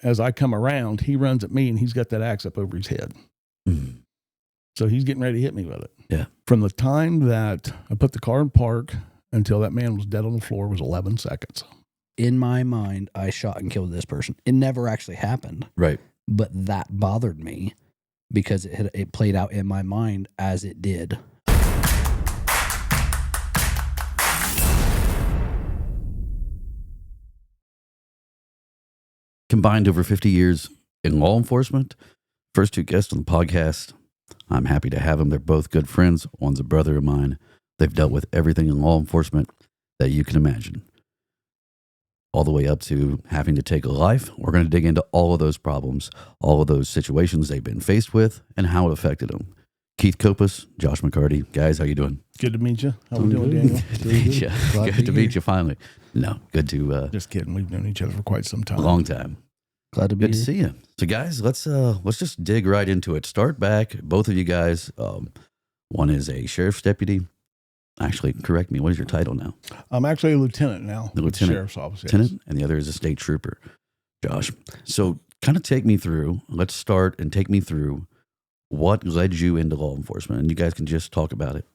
as I come around, he runs at me and he's got that axe up over his head. Mm. So he's getting ready to hit me with it. Yeah. From the time that I put the car in park until that man was dead on the floor was 11 seconds. In my mind, I shot and killed this person. It never actually happened. Right. But that bothered me because it played out in my mind as it did. Combined over 50 years in law enforcement. First two guests on the podcast. I'm happy to have them. They're both good friends. One's a brother of mine. They've dealt with everything in law enforcement that you can imagine. All the way up to having to take a life. We're going to dig into all of those problems, all of those situations they've been faced with, and how it affected them. Keith Copas, Josh McCarty. Guys, how you doing? Good to meet you. How we doing, Daniel? Good to meet you. Good to meet you finally. No, good to... Just kidding. We've known each other for quite some time. A long time. Glad to be Good to here. see you. So, guys, let's just dig right into it. Start back. Both of you guys. One is a sheriff's deputy. Actually, correct me. What is your title now? I'm actually a lieutenant now. The with lieutenant. Sheriff's Office. Yes. Lieutenant, and the other is a state trooper. Josh. So, kind of take me through. Let's start and take me through what led you into law enforcement, and you guys can just talk about it.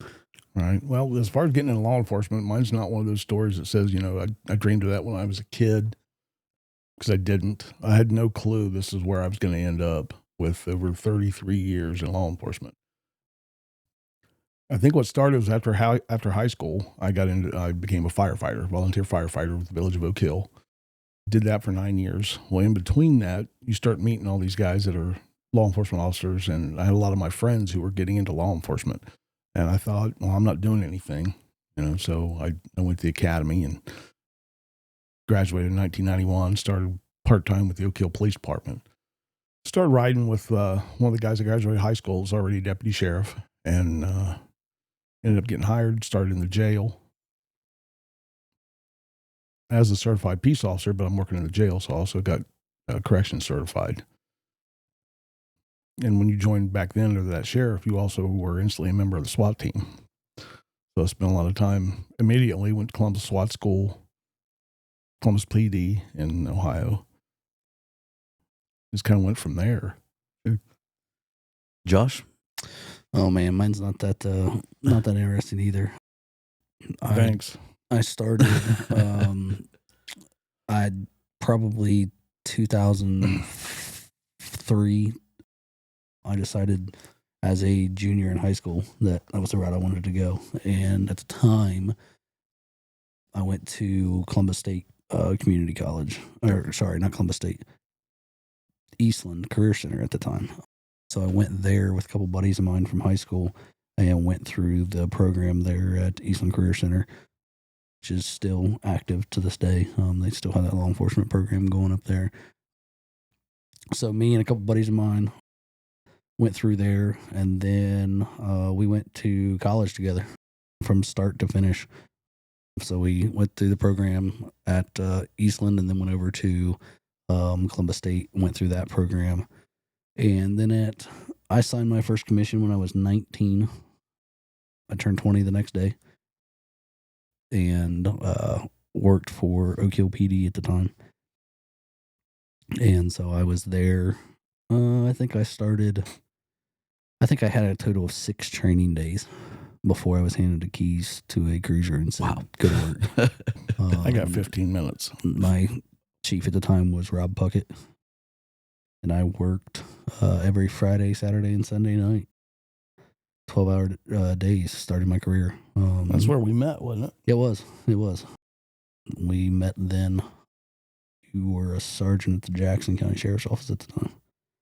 Right. Well, as far as getting into law enforcement, mine's not one of those stories that says, I dreamed of that when I was a kid, because I didn't. I had no clue this is where I was going to end up with over 33 years in law enforcement. I think what started was after high school, I became a firefighter, volunteer firefighter with the village of Oak Hill. Did that for 9 years. Well, in between that, you start meeting all these guys that are law enforcement officers, and I had a lot of my friends who were getting into law enforcement. And I thought, well, I'm not doing anything, so I went to the academy and graduated in 1991, started part-time with the Oak Hill Police Department. Started riding with one of the guys that graduated high school, was already a deputy sheriff, and ended up getting hired, started in the jail as a certified peace officer, but I'm working in the jail, so I also got corrections certified. And when you joined back then under that sheriff, you also were instantly a member of the SWAT team. So I spent a lot of time immediately, went to Columbus SWAT School, Columbus PD in Ohio. Just kind of went from there. Josh? Oh man, mine's not that interesting either. Thanks. I started I'd probably 2003. I decided as a junior in high school that was the route I wanted to go. And at the time, I went to Columbus State Community College. Or sorry, not Columbus State. Eastland Career Center at the time. So I went there with a couple buddies of mine from high school and went through the program there at Eastland Career Center, which is still active to this day. They still have that law enforcement program going up there. So me and a couple buddies of mine went through there, and then we went to college together from start to finish. So we went through the program at Eastland and then went over to Columbus State, went through that program. And then I signed my first commission when I was 19. I turned 20 the next day and worked for Oak Hill PD at the time. And so I was there. I think I had a total of 6 training days before I was handed the keys to a cruiser and said, Wow. Good work. I got 15 minutes. My chief at the time was Rob Puckett. And I worked every Friday, Saturday, and Sunday night. 12-hour days starting my career. That's where we met, wasn't it? It was. We met then. You were a sergeant at the Jackson County Sheriff's Office at the time.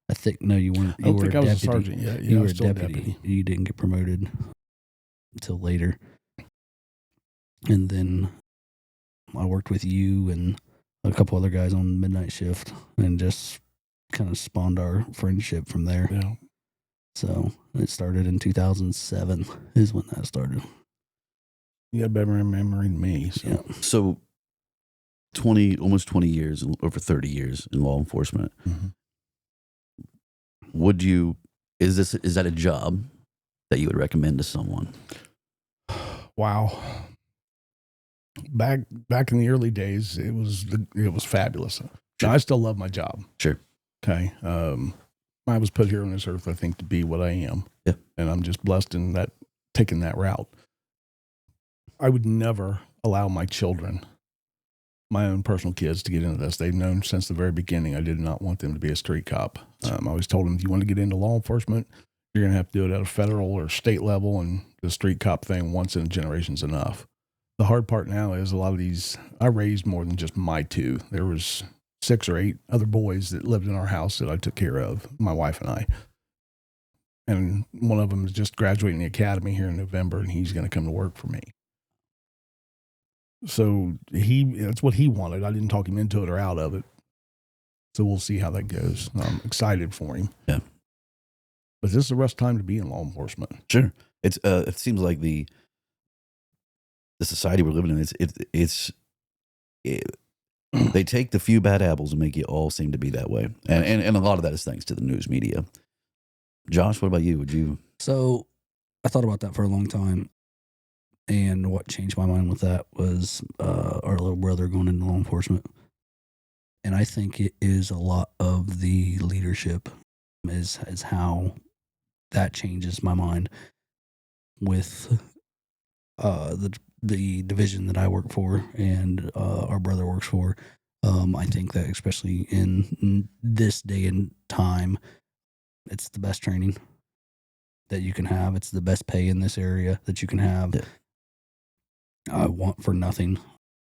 I think, no, you weren't. I don't think I was a sergeant yet. You I were was a still deputy. You didn't get promoted until later. And then I worked with you and a couple other guys on midnight shift and just kind of spawned our friendship from there. Yeah. So it started in 2007 is when that started. You got better memory than me. So. Yeah. So almost 20 years, over 30 years in law enforcement. Mm-hmm. Is that a job that you would recommend to someone? Wow. Back in the early days, it was fabulous. Sure. I still love my job. Sure. Okay. I was put here on this earth, I think, to be what I am. Yeah. And I'm just blessed in that, taking that route. I would never allow my children, my own personal kids, to get into this. They've known since the very beginning I did not want them to be a street cop. I always told them, if you want to get into law enforcement, you're going to have to do it at a federal or state level, and the street cop thing once in a generation is enough. The hard part now is a lot of these, I raised more than just my two. There was 6 or 8 other boys that lived in our house that I took care of, my wife and I. And one of them is just graduating the academy here in November, and he's going to come to work for me. So that's what he wanted. I didn't talk him into it or out of it. So we'll see how that goes. I'm excited for him. Yeah. But this is the rest time to be in law enforcement. Sure. It's it seems like the society we're living in, they take the few bad apples and make it all seem to be that way. And a lot of that is thanks to the news media. Josh, what about you? Would you? So I thought about that for a long time. And what changed my mind with that was our little brother going into law enforcement. And I think it is a lot of the leadership is how that changes my mind with the division that I work for and our brother works for. I think that especially in this day and time, it's the best training that you can have. It's the best pay in this area that you can have. Yeah. I want for nothing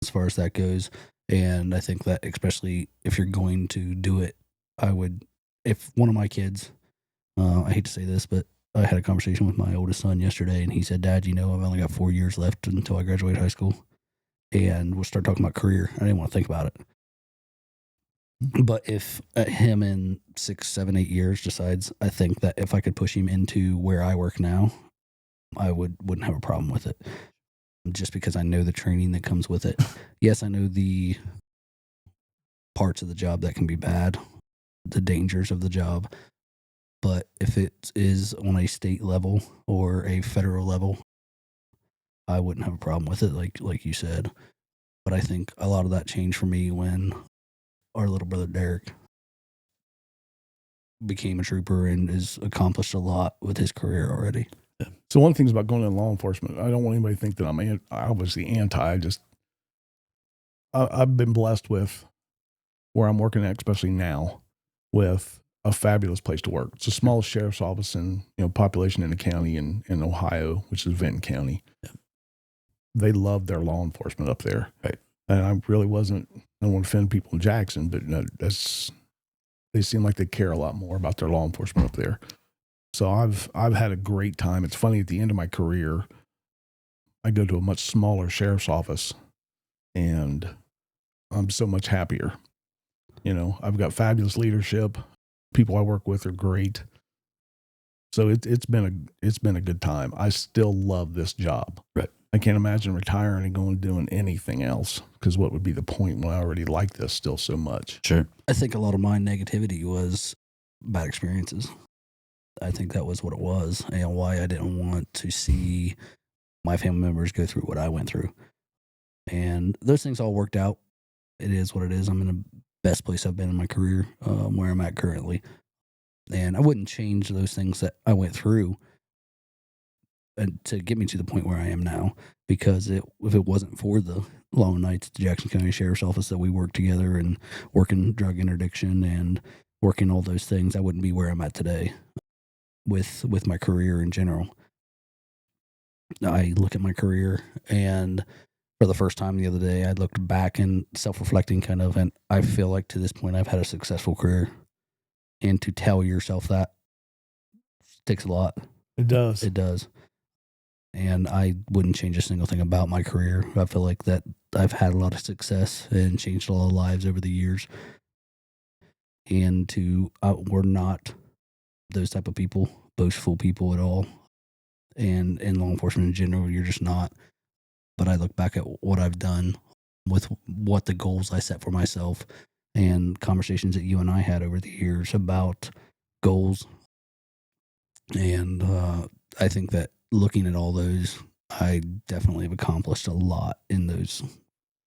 as far as that goes. And I think that especially if you're going to do it, I would, if one of my kids, I hate to say this, but I had a conversation with my oldest son yesterday, and he said, "Dad, I've only got 4 years left until I graduate high school." And we'll start talking about career. I didn't want to think about it. But if him in 6, 7, 8 years decides, I think that if I could push him into where I work now, I wouldn't have a problem with it. Just because I know the training that comes with it. Yes, I know the parts of the job that can be bad, the dangers of the job. But if it is on a state level or a federal level, I wouldn't have a problem with it, like you said. But I think a lot of that changed for me when our little brother Derek became a trooper and has accomplished a lot with his career already. So one of the things about going into law enforcement, I don't want anybody to think that I'm obviously anti. I've been blessed with where I'm working at, especially now, with a fabulous place to work. It's the smallest sheriff's office in population in the county in Ohio, which is Vinton County. Yeah. They love their law enforcement up there. Right. And I really wasn't, I don't want to offend people in Jackson, but they seem like they care a lot more about their law enforcement up there. So I've had a great time. It's funny, at the end of my career, I go to a much smaller sheriff's office, and I'm so much happier. I've got fabulous leadership. People I work with are great. So it's been a good time. I still love this job. Right. I can't imagine retiring and going and doing anything else, because what would be the point when I already like this still so much? Sure. I think a lot of my negativity was bad experiences. I think that was what it was, and why I didn't want to see my family members go through what I went through. And those things all worked out. It is what it is. I'm in the best place I've been in my career, where I'm at currently. And I wouldn't change those things that I went through to get me to the point where I am now, because if it wasn't for the long nights at the Jackson County Sheriff's Office that we worked together and working drug interdiction and working all those things, I wouldn't be where I'm at today with my career in general. I look at my career, and for the first time the other day, I looked back and self-reflecting kind of, and I feel like to this point I've had a successful career. And to tell yourself that takes a lot. It does. It does. And I wouldn't change a single thing about my career. I feel like that I've had a lot of success and changed a lot of lives over the years. And we're not those type of people, boastful people at all. And in law enforcement in general, you're just not. But I look back at what I've done with what the goals I set for myself and conversations that you and I had over the years about goals. And I think that looking at all those, I definitely have accomplished a lot in those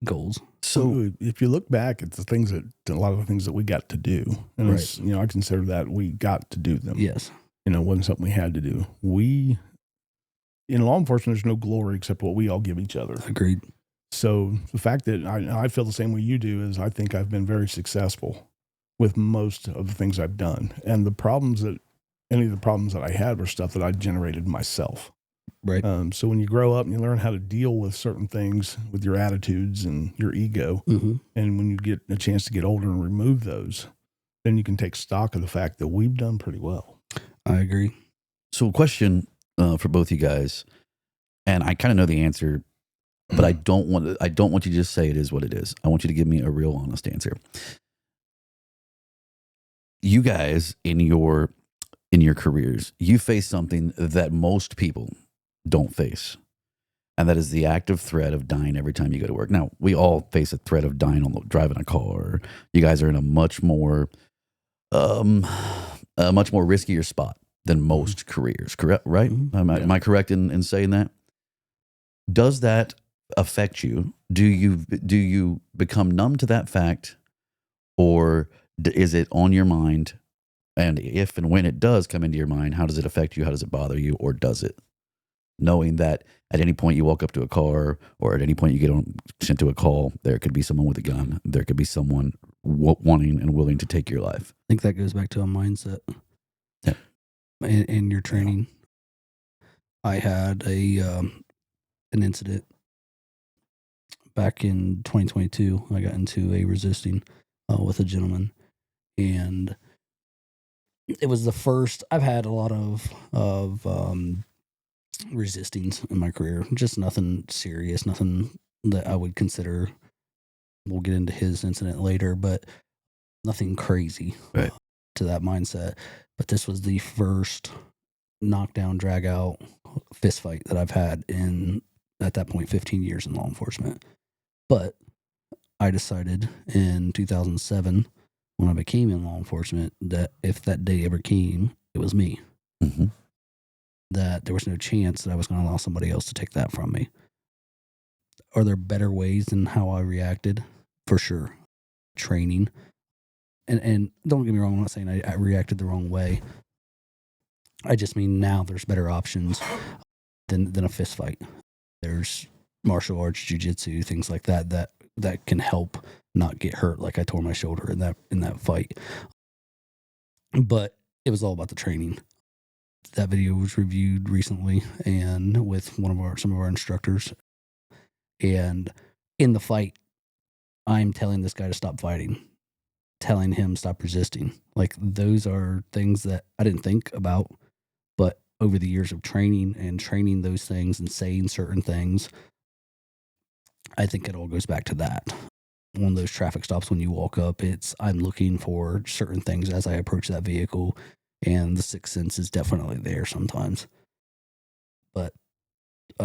goals. So if you look back at the things that a lot of the things that we got to do, and Right. it's, I consider that we got to do them. Yes. It wasn't something we had to do. In law enforcement, there's no glory except what we all give each other. Agreed. So the fact that I feel the same way you do is I think I've been very successful with most of the things I've done. And any of the problems that I had were stuff that I generated myself. Right. So when you grow up and you learn how to deal with certain things with your attitudes and your ego, Mm-hmm. and when you get a chance to get older and remove those, then you can take stock of the fact that we've done pretty well. I agree. So, a question for both you guys, and I kind of know the answer, but I don't want you to just say it is what it is. I want you to give me a real, honest answer. You guys in your careers, you face something that most people don't face, and that is the active threat of dying every time you go to work. Now, we all face a threat of dying driving a car. You guys are in a much more riskier spot than most careers, correct? Right? Mm-hmm. Am I correct in saying that? Does that affect you? Do you become numb to that fact, or is it on your mind? And if and when it does come into your mind, how does it affect you? How does it bother you, or does it? Knowing that at any point you walk up to a car, or at any point you get sent to a call, there could be someone with a gun. There could be someone wanting and willing to take your life. I think that goes back to a mindset. Yeah. In your training, I had an incident back in 2022. I got into a resisting with a gentleman, and it was the first. I've had a lot of resistings in my career. Just nothing serious, nothing that I would consider. We'll get into his incident later, but nothing crazy to that mindset. But this was the first knockdown, drag out fist fight that I've had in, at that point, 15 years in law enforcement. But I decided in 2007, when I became in law enforcement, that if that day ever came, it was me. Mm-hmm. That there was no chance that I was going to allow somebody else to take that from me. Are there better ways than how I reacted? For sure. Training. And don't get me wrong, I'm not saying I reacted the wrong way. I just mean now there's better options than a fist fight. There's martial arts, jiu-jitsu, things like that can help not get hurt, like I tore my shoulder in that fight. But it was all about the training. That video was reviewed recently and with some of our instructors. And in the fight, I'm telling this guy to stop fighting, telling him stop resisting. Like, those are things that I didn't think about, but over the years of training those things and saying certain things, I think it all goes back to that. One of those traffic stops, when you walk up, I'm looking for certain things as I approach that vehicle, and the sixth sense is definitely there sometimes. But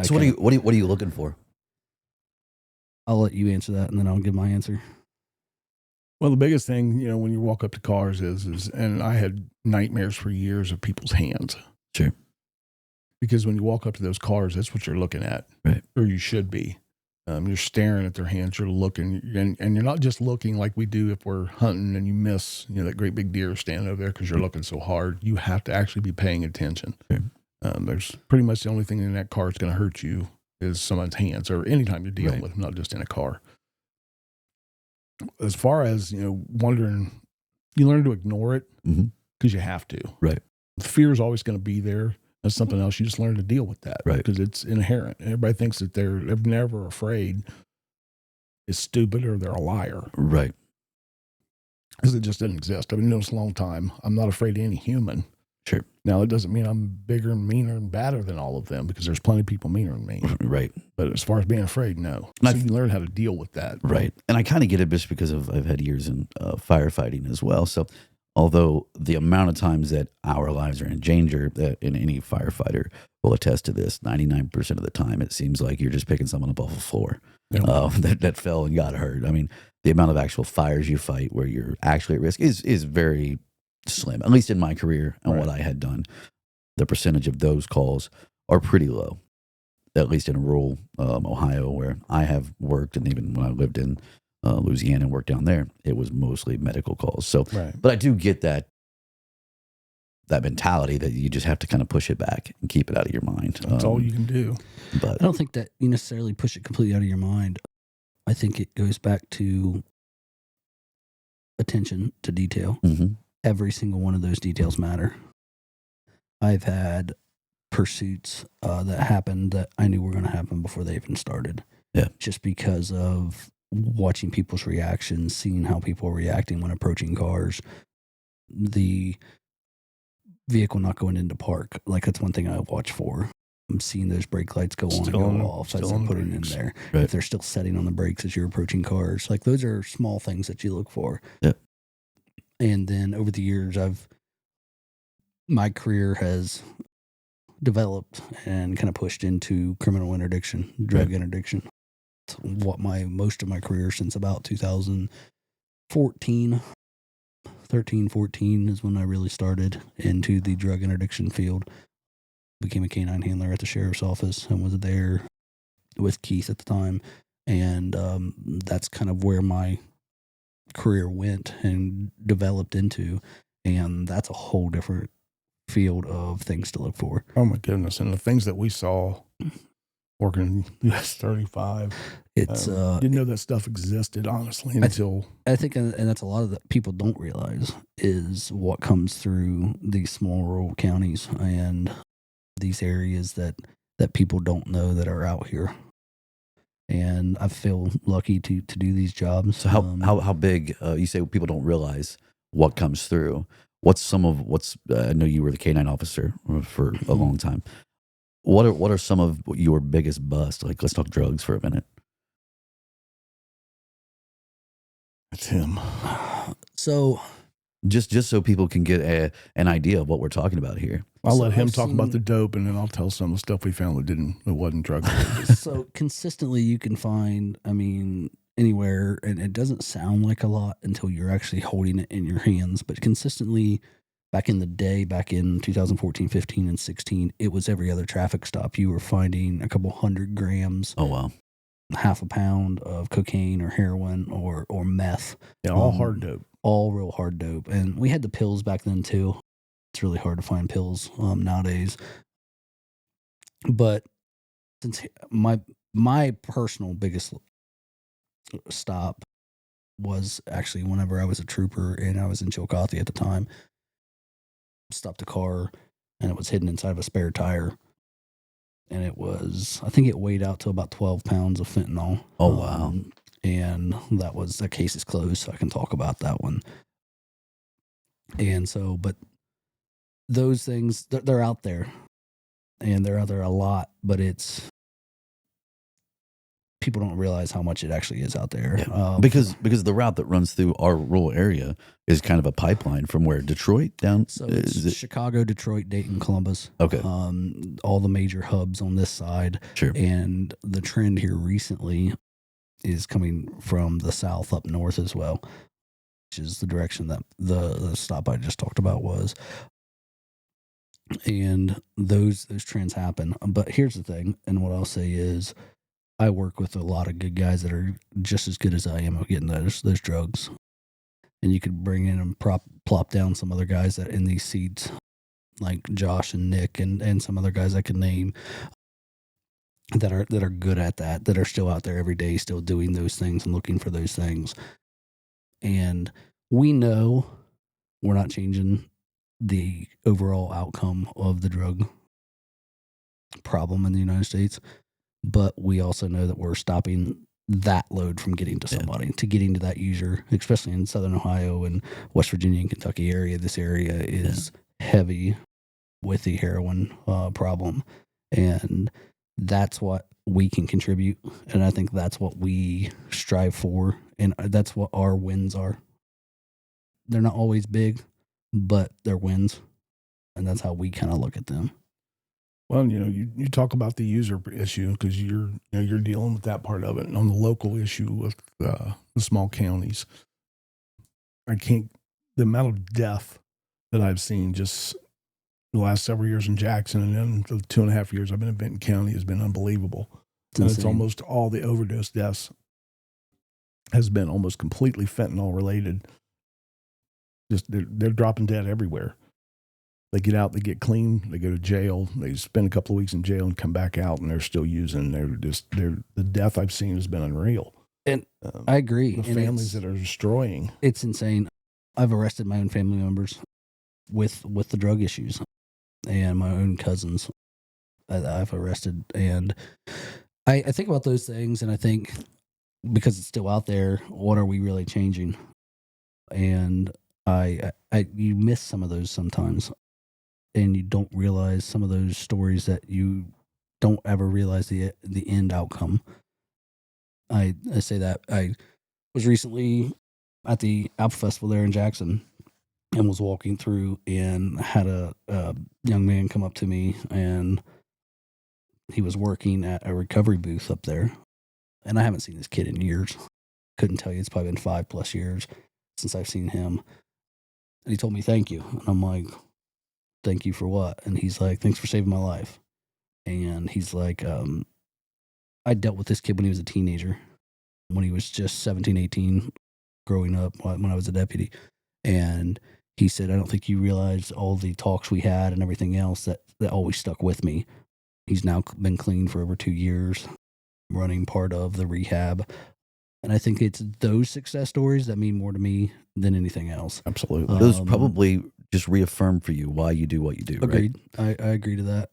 so what are you looking for? I'll let you answer that, and then I'll give my answer. Well, the biggest thing, when you walk up to cars is, and I had nightmares for years of people's hands. Sure. Because when you walk up to those cars, that's what you're looking at. Right. Or you should be. You're staring at their hands, you're looking, and you're not just looking like we do if we're hunting and you miss, that great big deer standing over there because you're looking so hard. You have to actually be paying attention. Sure. There's pretty much the only thing in that car that's going to hurt you is someone's hands, or anytime you're dealing with them, not just in a car. As far as, wondering, you learn to ignore it because you have to. Right. Fear is always going to be there. That's something else. You just learn to deal with that. Right. Because it's inherent. Everybody thinks that they're never afraid is stupid or they're a liar. Right. Because it just doesn't exist. I've been doing this a long time. I'm not afraid of any human. Sure. Now, it doesn't mean I'm bigger and meaner and badder than all of them, because there's plenty of people meaner than me. Right. But as far as being afraid, no. And so you learn how to deal with that. Right. And I kind of get it just because I've had years in firefighting as well. So although the amount of times that our lives are in danger, that in any firefighter will attest to this, 99% of the time, it seems like you're just picking someone up off the floor that fell and got hurt. I mean, the amount of actual fires you fight where you're actually at risk is very slim, at least in my career and what I had done. The percentage of those calls are pretty low. at least in rural Ohio, where I have worked, and even when I lived in Louisiana and worked down there, it was mostly medical calls. So, Right. but I do get that mentality that you just have to kind of push it back and keep it out of your mind. That's all you can do. But I don't think that you necessarily push it completely out of your mind. I think it goes back to attention to detail. mhm. Every single one of those details matter. I've had pursuits that happened that I knew were going to happen before they even started. Yeah. Just because of watching people's reactions, seeing how people are reacting when approaching cars, the vehicle not going into park. Like, that's one thing I watch for. I'm seeing those brake lights go on and go off as they're putting in there. Right. If they're still setting on the brakes as you're approaching cars. Like, those are small things that you look for. Yeah. And then over the years, my career has developed and kind of pushed into criminal interdiction, drug interdiction. It's what most of my career since about 2014, 13, 14 is when I really started into the drug interdiction field. Became a canine handler at the sheriff's office and was there with Keith at the time. And that's kind of where my career went and developed into. And that's a whole different field of things to look for. Oh my goodness. And the things that we saw working US 35. It's didn't know that stuff existed, honestly, until I think, and that's a lot of that people don't realize is what comes through these small rural counties and these areas that people don't know that are out here. And I feel lucky to do these jobs. So how big? You say people don't realize what comes through. What's I know you were the canine officer for a long time. What are some of your biggest busts? Like, let's talk drugs for a minute. it's him. So Just so people can get an idea of what we're talking about here. I'll So let him I've talk about seen- the dope, and then I'll tell some of the stuff we found that wasn't drug related. so consistently you can find, anywhere, and it doesn't sound like a lot until you're actually holding it in your hands, but consistently back in the day, back in 2014, 15, and 16, it was every other traffic stop. You were finding a couple 100 grams, Oh wow. half a pound of cocaine or heroin or meth. Yeah, all hard dope. All real hard dope. And we had the pills back then too. It's really hard to find pills nowadays. But since my personal biggest stop was actually whenever I was a trooper and I was in Chillicothe at the time. Stopped a car and it was hidden inside of a spare tire. And I think it weighed out to about 12 pounds of fentanyl. Oh wow. And that case is closed, so I can talk about that one. And so, but those things, they're out there. And they're out there a lot, but people don't realize how much it actually is out there. Yeah. Because the route that runs through our rural area is kind of a pipeline from where Detroit down. So it's Chicago, Detroit, Dayton, Columbus. Okay. All the major hubs on this side. Sure. And the trend here recently is coming from the south up north as well, which is the direction that the stop I just talked about was. And those trends happen. But here's the thing, and what I'll say is I work with a lot of good guys that are just as good as I am at getting those drugs. And you could bring in and plop down some other guys that in these seats, like Josh and Nick and some other guys I can name that are good at that are still out there every day, still doing those things and looking for those things. And we know we're not changing the overall outcome of the drug problem in the United States, but we also know that we're stopping that load from getting to somebody, to getting to that user, especially in Southern Ohio and West Virginia and Kentucky area. This area is heavy with the heroin problem, and that's what we can contribute. And I think that's what we strive for, and that's what our wins are. They're not always big, but they're wins, and that's how we kind of look at them. Well, you talk about the user issue because you're dealing with that part of it, and on the local issue with the small counties, the amount of death that I've seen just The last several years in Jackson, and then the 2.5 years I've been in Benton County has been unbelievable. And it's almost all the overdose deaths has been almost completely fentanyl related. Just they're dropping dead everywhere. They get out, they get clean, they go to jail, they spend a couple of weeks in jail and come back out, and they're still using. The death I've seen has been unreal. And I agree. The families that are destroying. It's insane. I've arrested my own family members with the drug issues, and my own cousins I've arrested. And I think about those things, and I think, because it's still out there, what are we really changing? And you miss some of those sometimes, and you don't realize some of those stories that you don't ever realize the end outcome. I say that I was recently at the Alpha Festival there in Jackson, and was walking through, and had a young man come up to me, and he was working at a recovery booth up there. And I haven't seen this kid in years. Couldn't tell you. It's probably been 5+ years since I've seen him. And he told me, "Thank you." And I'm like, "Thank you for what?" And he's like, "Thanks for saving my life." And he's like, I dealt with this kid when he was a teenager, when he was just 17, 18, growing up when I was a deputy. And he said, "I don't think you realize all the talks we had and everything else that always stuck with me." He's now been clean for over 2 years, running part of the rehab. And I think it's those success stories that mean more to me than anything else. Absolutely. Those probably just reaffirm for you why you do what you do. Agreed. Right? I agree to that.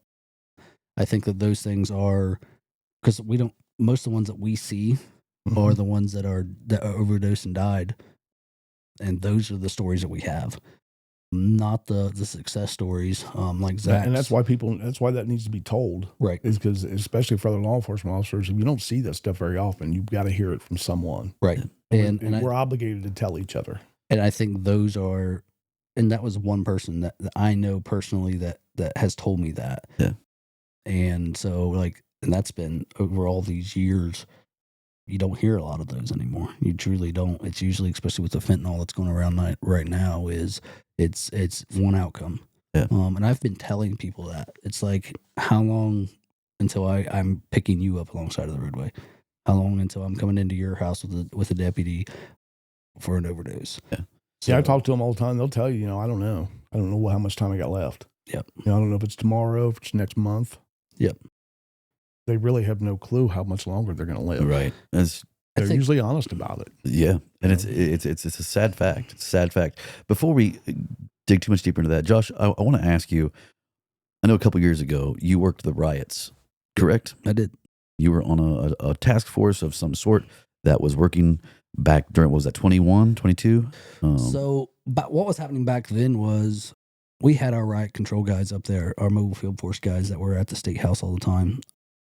I think that those things are, because most of the ones that we see are the ones that are overdosed and died. And those are the stories that we have, not the success stories like Zach. And that's why that needs to be told. Right. Is because, especially for other law enforcement officers, if you don't see that stuff very often, you've got to hear it from someone. Right. And we're obligated to tell each other. And I think those are, and that was one person that I know personally that has told me that. Yeah. And so, and that's been over all these years. You don't hear a lot of those anymore. You truly don't. It's usually, especially with the fentanyl that's going around right now, is it's one outcome. Yeah. And I've been telling people that. It's like, how long until I'm picking you up alongside of the roadway? How long until I'm coming into your house with a deputy for an overdose? Yeah. So, I talk to them all the time. They'll tell you, I don't know. I don't know how much time I got left. Yep. I don't know if it's tomorrow, if it's next month. Yep. They really have no clue how much longer they're going to live. Right. They're usually honest about it. Yeah. And it's a sad fact. It's a sad fact. Before we dig too much deeper into that, Josh, I want to ask you, I know a couple years ago you worked the riots, correct? I did. You were on a task force of some sort that was working back during, what was that, 21, 22? So what was happening back then was, we had our riot control guys up there, our mobile field force guys that were at the state house all the time.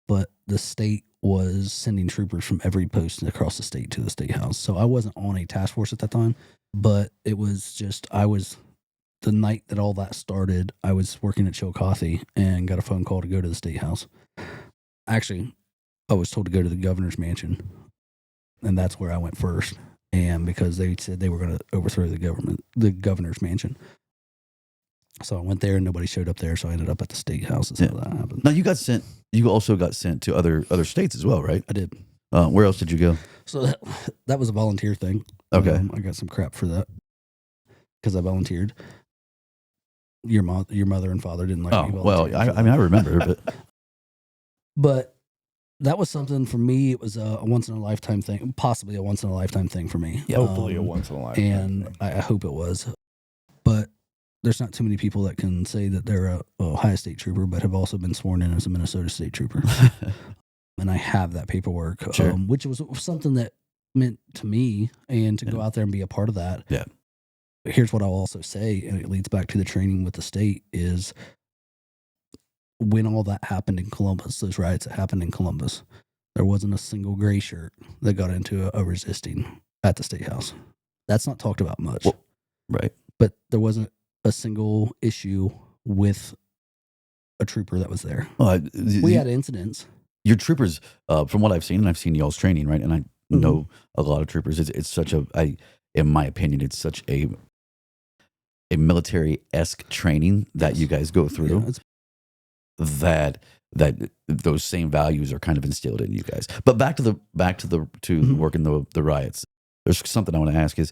But the state was sending troopers from every post across the state to the state house. So I wasn't on a task force at that time, but it was just, the night that all that started, I was working at Chillicothe and got a phone call to go to the state house. Actually, I was told to go to the governor's mansion, and that's where I went first. And because they said they were going to overthrow the governor's mansion. So I went there and nobody showed up there. So I ended up at the state house. That's how that happened. Now you also got sent to other states as well, right? I did. Where else did you go? So that was a volunteer thing. Okay. I got some crap for that because I volunteered. Your mother and father didn't like me. Well, I remember, but that was something for me. It was a once in a lifetime thing, possibly a once in a lifetime thing for me. Hopefully a once in a lifetime. And I hope it was. But there's not too many people that can say that they're a Ohio State trooper, but have also been sworn in as a Minnesota State trooper. And I have that paperwork, sure. Which was something that meant to me, and to go out there and be a part of that. Yeah. Here's what I'll also say, and it leads back to the training with the state, is when all that happened in Columbus, those riots that happened in Columbus, there wasn't a single gray shirt that got into a resisting at the state house. That's not talked about much. Well, right. But there wasn't a single issue with a trooper that was there. We had incidents. Your troopers, from what I've seen, and I've seen y'all's training, right? And I know a lot of troopers. It's such in my opinion, it's such a a military-esque training that you guys go through. That those same values are kind of instilled in you guys. But back to working the riots. There's something I want to ask is,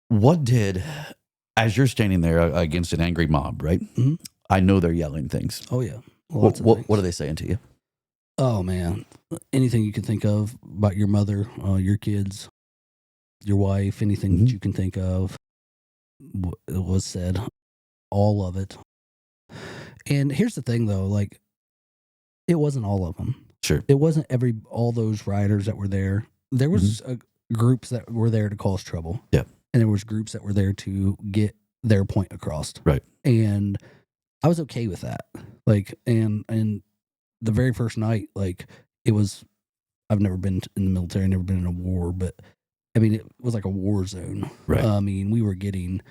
what did, as you're standing there against an angry mob, right? Mm-hmm. I know they're yelling things. Oh yeah. What are they saying to you? Oh man, anything you can think of about your mother, your kids, your wife, anything that you can think of was said. All of it. And here's the thing, though, like, it wasn't all of them. Sure. It wasn't all those rioters that were there. There was groups that were there to cause trouble. Yeah. And there was groups that were there to get their point across. Right. And I was okay with that. Like, and the very first night, like, it was, I've never been in the military, never been in a war, but I mean, it was like a war zone. Right. I mean, we were getting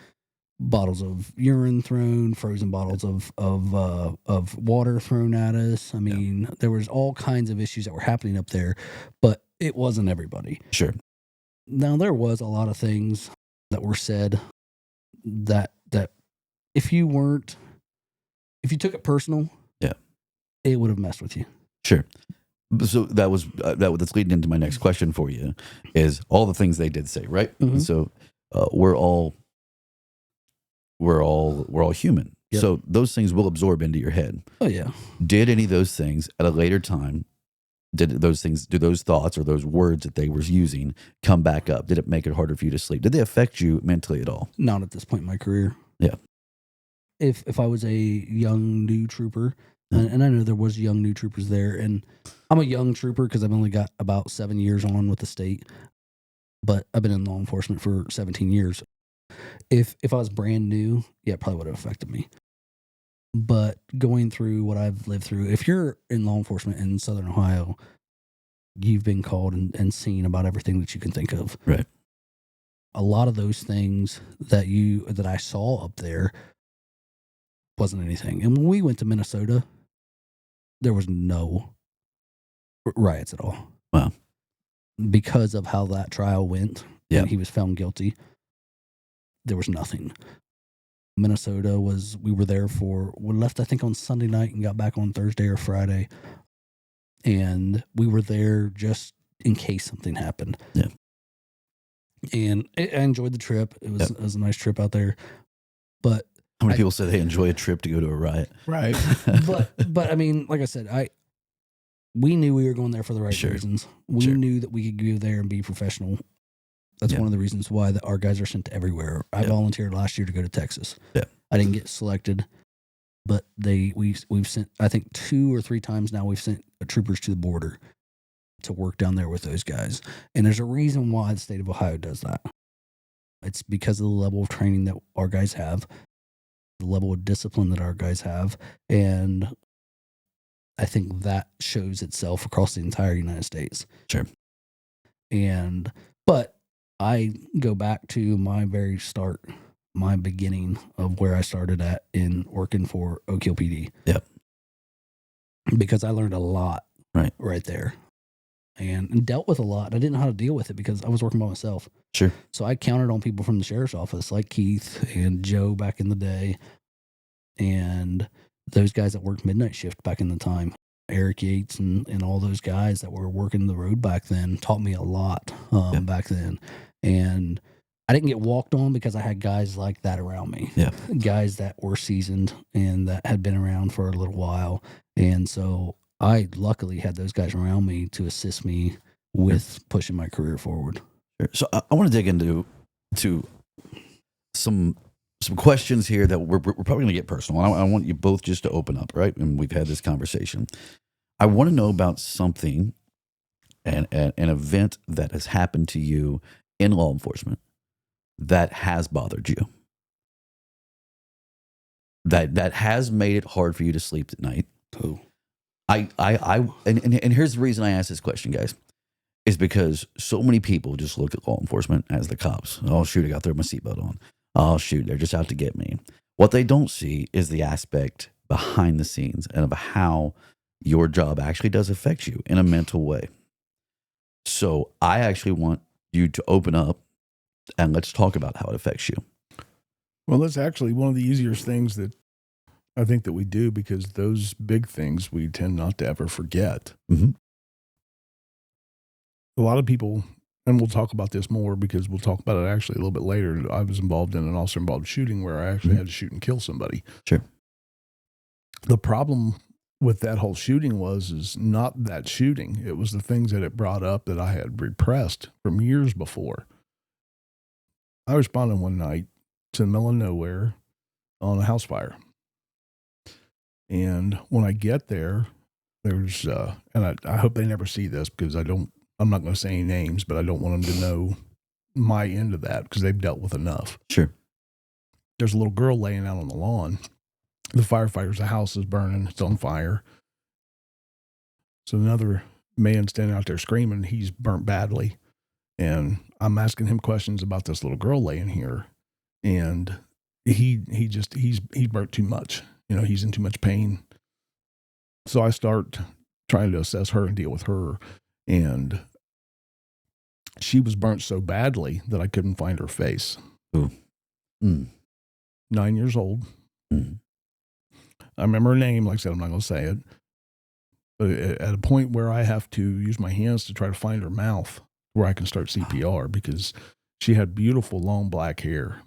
bottles of urine thrown, frozen bottles of water thrown at us. I mean, there was all kinds of issues that were happening up there, but it wasn't everybody. Sure. Now, there was a lot of things that were said that if you took it personal, it would have messed with you. Sure. So that's leading into my next question for you, is all the things they did say, right? Mm-hmm. So we're all human. Yep. So those things will absorb into your head. Oh yeah. Did any of those things at a later time, do those thoughts or those words that they were using come back up? Did it make it harder for you to sleep? Did they affect you mentally at all? Not at this point in my career. Yeah. If I was a young new trooper, and I know there was young new troopers there, and I'm a young trooper because I've only got about 7 years on with the state, but I've been in law enforcement for 17 years. If I was brand new, it probably would have affected me. But going through what I've lived through, if you're in law enforcement in Southern Ohio, you've been called and seen about everything that you can think of. Right. A lot of those things that I saw up there wasn't anything. And when we went to Minnesota, there was no riots at all. Wow. Because of how that trial went, and he was found guilty, there was nothing. Minnesota we left, I think, on Sunday night and got back on Thursday or Friday. And we were there just in case something happened. Yeah. And I enjoyed the trip. It was a nice trip out there. But how many people say they enjoy a trip to go to a riot? Right. but I mean, like I said, we knew we were going there for the right reasons. We knew that we could go there and be professional. That's one of the reasons why our guys are sent everywhere. I volunteered last year to go to Texas. Yeah. I didn't get selected, but we've sent, I think 2 or 3 times now, we've sent troopers to the border to work down there with those guys. And there's a reason why the state of Ohio does that. It's because of the level of training that our guys have, the level of discipline that our guys have, and I think that shows itself across the entire United States. Sure. But I go back to my very start, my beginning of where I started at in working for Oak Hill PD. Yep. Because I learned a lot right there and dealt with a lot. I didn't know how to deal with it because I was working by myself. Sure. So I counted on people from the sheriff's office like Keith and Joe back in the day, and those guys that worked midnight shift back in the time. Eric Yates and all those guys that were working the road back then taught me a lot back then. And I didn't get walked on because I had guys like that around me. Yeah. Guys that were seasoned and that had been around for a little while. And so I luckily had those guys around me to assist me with pushing my career forward. So I want to dig into some questions here that we're probably going to get personal. I want you both just to open up, right? And we've had this conversation. I want to know about something, an event that has happened to you in law enforcement that has bothered you, that has made it hard for you to sleep at night. Oh. And here's the reason I ask this question, guys, is because so many people just look at law enforcement as the cops. Oh, shoot, I got to throw my seatbelt on. Oh, shoot, they're just out to get me. What they don't see is the aspect behind the scenes and of how your job actually does affect you in a mental way. So I actually want you to open up and let's talk about how it affects you. Well, that's actually one of the easiest things that I think that we do, because those big things we tend not to ever forget. Mm-hmm. A lot of people, and we'll talk about this more because we'll talk about it actually a little bit later. I was involved in an officer-involved shooting where I actually had to shoot and kill somebody. Sure. The problem with that whole shooting is not that shooting. It was the things that it brought up that I had repressed from years before. I responded one night to the middle of nowhere on a house fire. And when I get there, there's, and I hope they never see this because I'm not going to say any names, but I don't want them to know my end of that because they've dealt with enough. Sure. There's a little girl laying out on the lawn. The firefighters, the house is burning. It's on fire. So another man standing out there screaming, he's burnt badly. And I'm asking him questions about this little girl laying here. And he's burnt too much. He's in too much pain. So I start trying to assess her and deal with her. And she was burnt so badly that I couldn't find her face. Ooh. Mm. 9 years old. Mm. I remember her name. Like I said, I'm not going to say it. But at a point where I have to use my hands to try to find her mouth where I can start CPR, because she had beautiful long black hair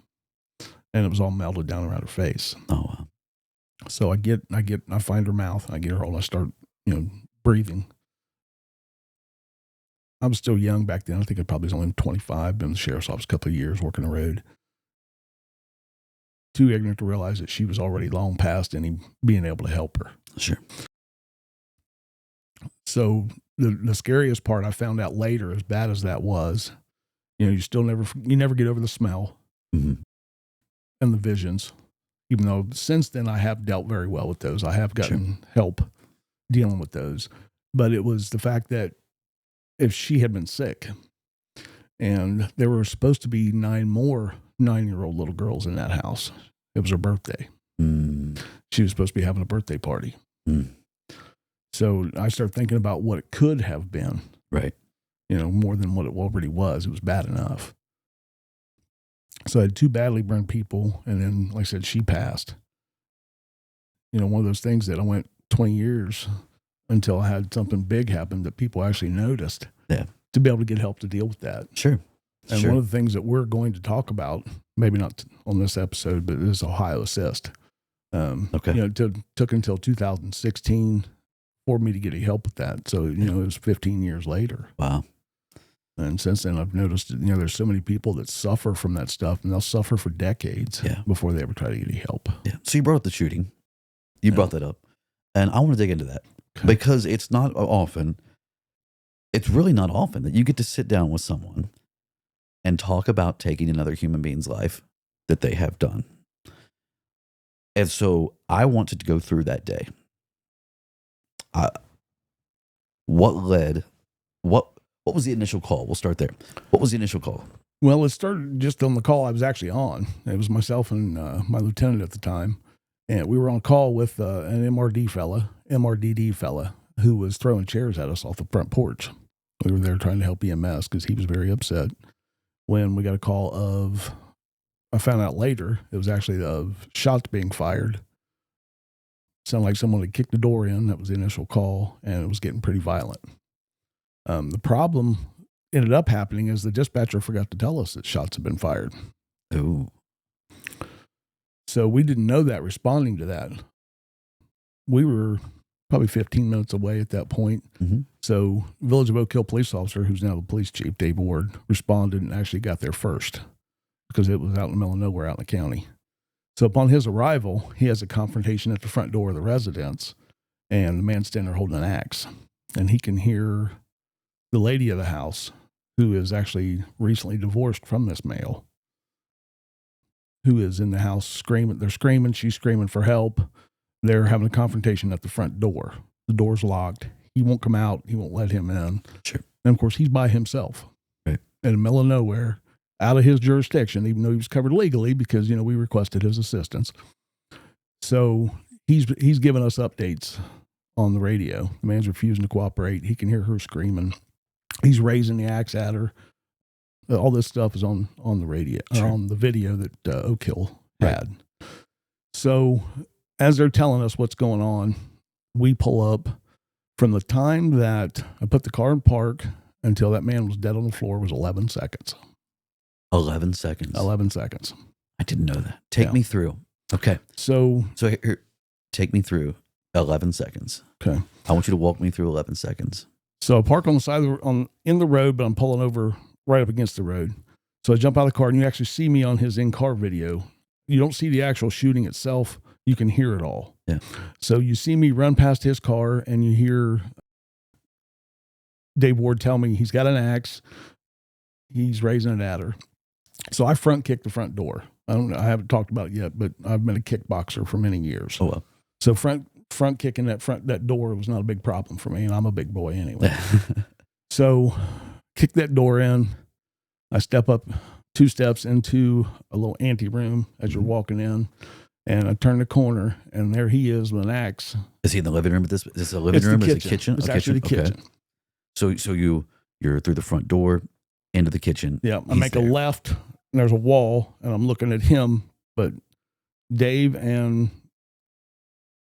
and it was all melted down around her face. Oh, wow. So I find her mouth, I get her hold, I start, breathing. I was still young back then. I think I probably was only 25, been in the sheriff's office a couple of years working the road. Too ignorant to realize that she was already long past any being able to help her. Sure. So the scariest part I found out later, as bad as that was, you never get over the smell mm-hmm. and the visions, even though since then I have dealt very well with those. I have gotten help dealing with those, but it was the fact that if she had been sick, and there were supposed to be 9 more 9-year-old little girls in that house. It was her birthday. Mm. She was supposed to be having a birthday party. Mm. So I started thinking about what it could have been. Right. More than what it already was. It was bad enough. So I had 2 badly burned people. And then, like I said, she passed. One of those things that I went 20 years until I had something big happen that people actually noticed. Yeah. To be able to get help to deal with that. Sure. And one of the things that we're going to talk about, maybe not on this episode, but is Ohio Assist. Okay. It took until 2016 for me to get any help with that. So, it was 15 years later. Wow. And since then, I've noticed, there's so many people that suffer from that stuff, and they'll suffer for decades before they ever try to get any help. Yeah. So you brought up the shooting. You brought that up. And I want to dig into that because it's really not often that you get to sit down with someone and talk about taking another human being's life that they have done. And so I wanted to go through that day. What was the initial call? We'll start there. What was the initial call? Well, it started just on the call I was actually on. It was myself and my lieutenant at the time. And we were on call with an MRDD fella, who was throwing chairs at us off the front porch. We were there trying to help EMS because he was very upset when we got a call I found out later, it was actually of shots being fired. Sounded like someone had kicked the door in. That was the initial call, and it was getting pretty violent. The problem ended up happening is the dispatcher forgot to tell us that shots had been fired. Oh. So we didn't know that responding to that. We were probably 15 minutes away at that point. Mm-hmm. So Village of Oak Hill police officer, who's now the police chief, Dave Ward, responded and actually got there first because it was out in the middle of nowhere out in the county. So upon his arrival, he has a confrontation at the front door of the residence, and the man's standing there holding an axe. And he can hear the lady of the house, who is actually recently divorced from this male, who is in the house screaming. They're screaming. She's screaming for help. They're having a confrontation at the front door. The door's locked. He won't come out. He won't let him in. Sure. And of course, he's by himself. Right. In the middle of nowhere, out of his jurisdiction, even though he was covered legally because, we requested his assistance. So he's giving us updates on the radio. The man's refusing to cooperate. He can hear her screaming. He's raising the axe at her. All this stuff is on the radio, Sure. or on the video that Oak Hill had. So as they're telling us what's going on, we pull up. From the time that I put the car in park until that man was dead on the floor was 11 seconds. 11 seconds. 11 seconds. I didn't know that. Take me through. Okay. So here, take me through 11 seconds. Okay. I want you to walk me through 11 seconds. So I park on the side of in the road, but I'm pulling over right up against the road. So I jump out of the car, and you actually see me on his in-car video. You don't see the actual shooting itself. You can hear it all. Yeah. So you see me run past his car, and you hear Dave Ward tell me he's got an axe. He's raising it at her. So I front kick the front door. I haven't talked about it yet, but I've been a kickboxer for many years. Oh, well. So front kicking that door was not a big problem for me, and I'm a big boy anyway. So kick that door in. I step up 2 steps into a little ante room as you're walking in, and I turn the corner, and there he is with an axe. Is he in the living room? Is this a living room? Is it a kitchen? It's actually the kitchen. Okay. So you're through the front door into the kitchen. Yeah, I make a left, and there's a wall, and I'm looking at him, but Dave and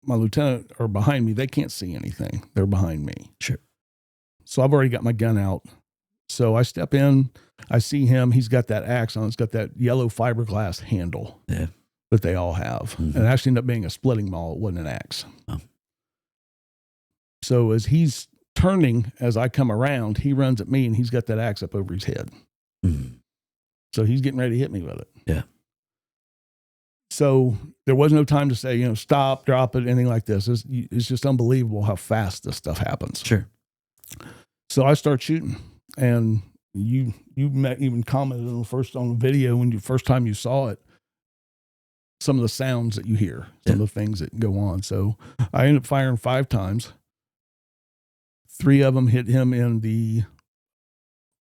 my lieutenant are behind me. They can't see anything. They're behind me. Sure. So I've already got my gun out. So I step in. I see him. He's got that axe on. It's got that yellow fiberglass handle that they all have. Mm-hmm. And it actually ended up being a splitting maul. It wasn't an axe. Oh. So as he's turning, as I come around, he runs at me, and he's got that axe up over his head. Mm-hmm. So he's getting ready to hit me with it. Yeah. So there was no time to say, stop, drop it, anything like this. It's just unbelievable how fast this stuff happens. Sure. So I start shooting, and you even commented on the video when first time you saw it, some of the sounds that you hear, some of the things that go on. So I ended up firing 5 times. 3 of them hit him in the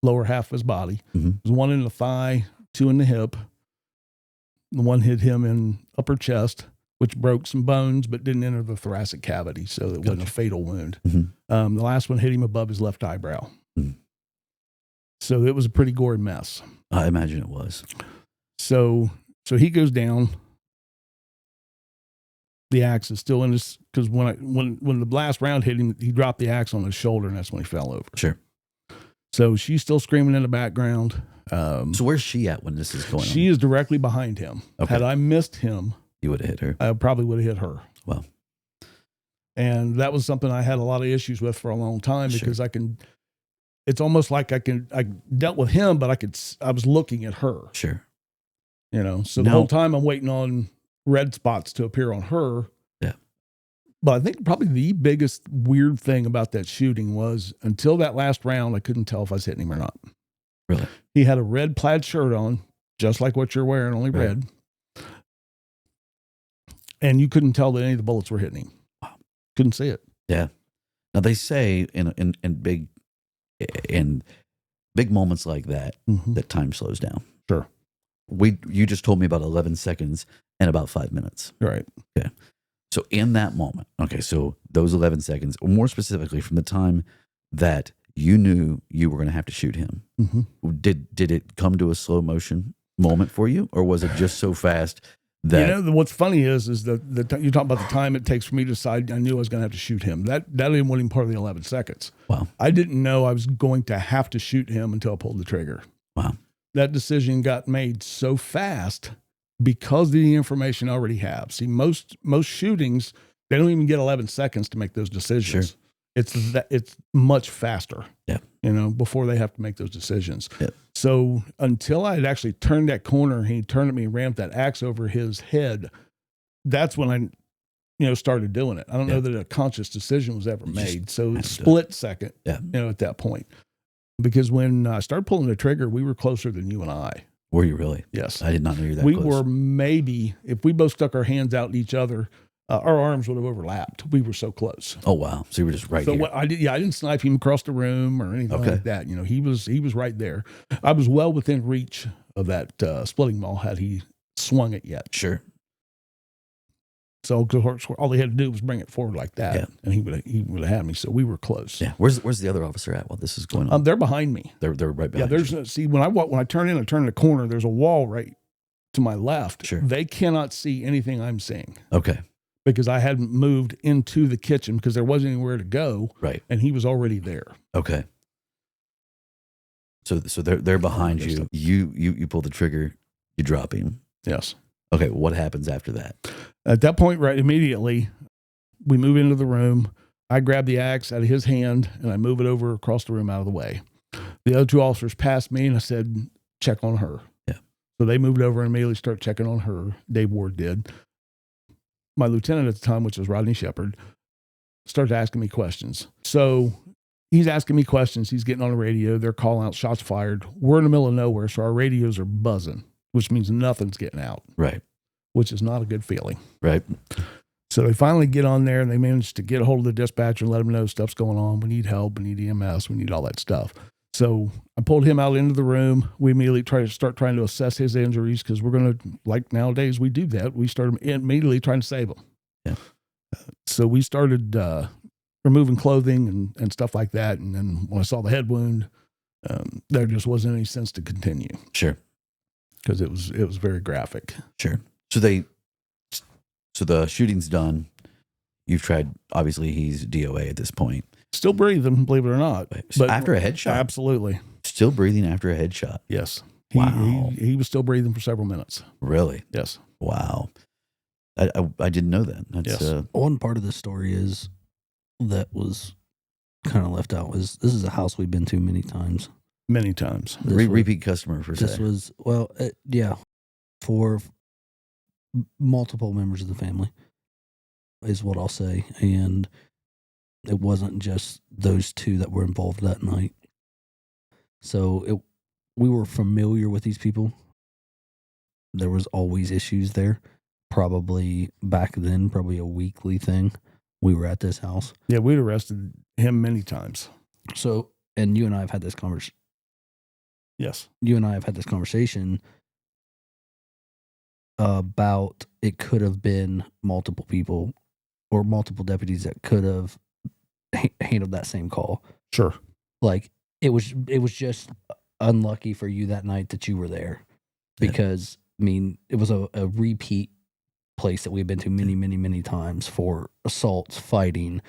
lower half of his body. Mm-hmm. There's 1 in the thigh, 2 in the hip. The 1 hit him in upper chest, which broke some bones, but didn't enter the thoracic cavity. So it wasn't a fatal wound. Mm-hmm. The last one hit him above his left eyebrow. Mm-hmm. So it was a pretty gory mess. I imagine it was. So he goes down. The axe is still in his, because when the last round hit him, he dropped the axe on his shoulder, and that's when he fell over. Sure. So she's still screaming in the background. So where's she at when this is going on? She is directly behind him. Okay. Had I missed him, you would have hit her. I probably would have hit her. Wow. And that was something I had a lot of issues with for a long time, because it's almost like I dealt with him, but I was looking at her. Sure. So the whole time I'm waiting on red spots to appear on her. Yeah. But I think probably the biggest weird thing about that shooting was, until that last round, I couldn't tell if I was hitting him or not. Really? He had a red plaid shirt on, just like what you're wearing, only red. And you couldn't tell that any of the bullets were hitting him. Wow. Couldn't see it. Yeah. Now they say in big moments like that, that time slows down. Sure. You just told me about 11 seconds and about 5 minutes. Right. Okay. So in that moment, so those 11 seconds, or more specifically from the time that you knew you were going to have to shoot him, did it come to a slow motion moment for you, or was it just so fast that... what's funny is that you talk about the time it takes for me to decide I knew I was going to have to shoot him. That wasn't even part of the 11 seconds. Wow. I didn't know I was going to have to shoot him until I pulled the trigger. Wow. That decision got made so fast because of the information I already have. See, most shootings, they don't even get 11 seconds to make those decisions. Sure. It's much faster. Yeah. Before they have to make those decisions. Yeah. So until I had actually turned that corner, he turned at me and ramped that axe over his head. That's when I, started doing it. I don't know that a conscious decision was ever made. So split second, at that point. Because when I started pulling the trigger, we were closer than you and I. Were you really? Yes. I did not know you were that we close. were maybe, if we both stuck our hands out at each other, our arms would have overlapped. We were so close. Oh, wow. So you were just right so here. What I didn't snipe him across the room or anything like that. He was right there. I was well within reach of that splitting maul had he swung it yet. Sure. So all he had to do was bring it forward like that, and he would have had me. So we were close. Yeah. Where's the other officer at while this is going on? They're behind me. They're right behind. Yeah. When I turn in the corner, there's a wall right to my left, Sure. they cannot see anything I'm seeing Okay. because I hadn't moved into the kitchen because there wasn't anywhere to go. Right. And he was already there. Okay. So they're behind you. You pull the trigger, you drop him. Yes. Okay, what happens after that? At that point, right immediately, we move into the room. I grab the axe out of his hand and I move it over across the room out of the way. The other two officers passed me and I said, check on her. Yeah. So they moved over and immediately started checking on her. Dave Ward did. My lieutenant at the time, which was Rodney Shepard, started asking me questions. So he's asking me questions. He's getting on the radio. They're calling out shots fired. We're in the middle of nowhere, so our radios are buzzing, which means nothing's getting out. Right. Which is not a good feeling. Right. So they finally get on there and they manage to get a hold of the dispatcher and let him know stuff's going on. We need help. We need EMS. We need all that stuff. So I pulled him out into the room. We immediately trying to assess his injuries because we're going to, like nowadays, we do that. We started immediately trying to save him. Yeah. So we started removing clothing and stuff like that. And then when I saw the head wound, there just wasn't any sense to continue. Sure. Because it was very graphic. Sure. So the shooting's done. You've tried, obviously he's DOA at this point. Still breathing, believe it or not. But after a headshot? Absolutely. Still breathing after a headshot? Yes. Wow. He was still breathing for several minutes. Really? Yes. Wow. I didn't know that. That's, yes. One part of the story is that was kind of left out was this is a house we've been to many times. Many times. Repeat customer for this say. was, well, yeah, for multiple members of the family is what I'll say. And it wasn't just those two that were involved that night. So we were familiar with these people. There was always issues there. Probably back then, probably a weekly thing. We were at this house. Yeah, we'd arrested him many times. So, and you and I have had this conversation. Yes. You and I have had this conversation about it could have been multiple people or multiple deputies that could have handled that same call. Sure. Like it was just unlucky for you that night that you were there because I mean, it was a repeat place that we've been to many, many, many times for assaults, fighting,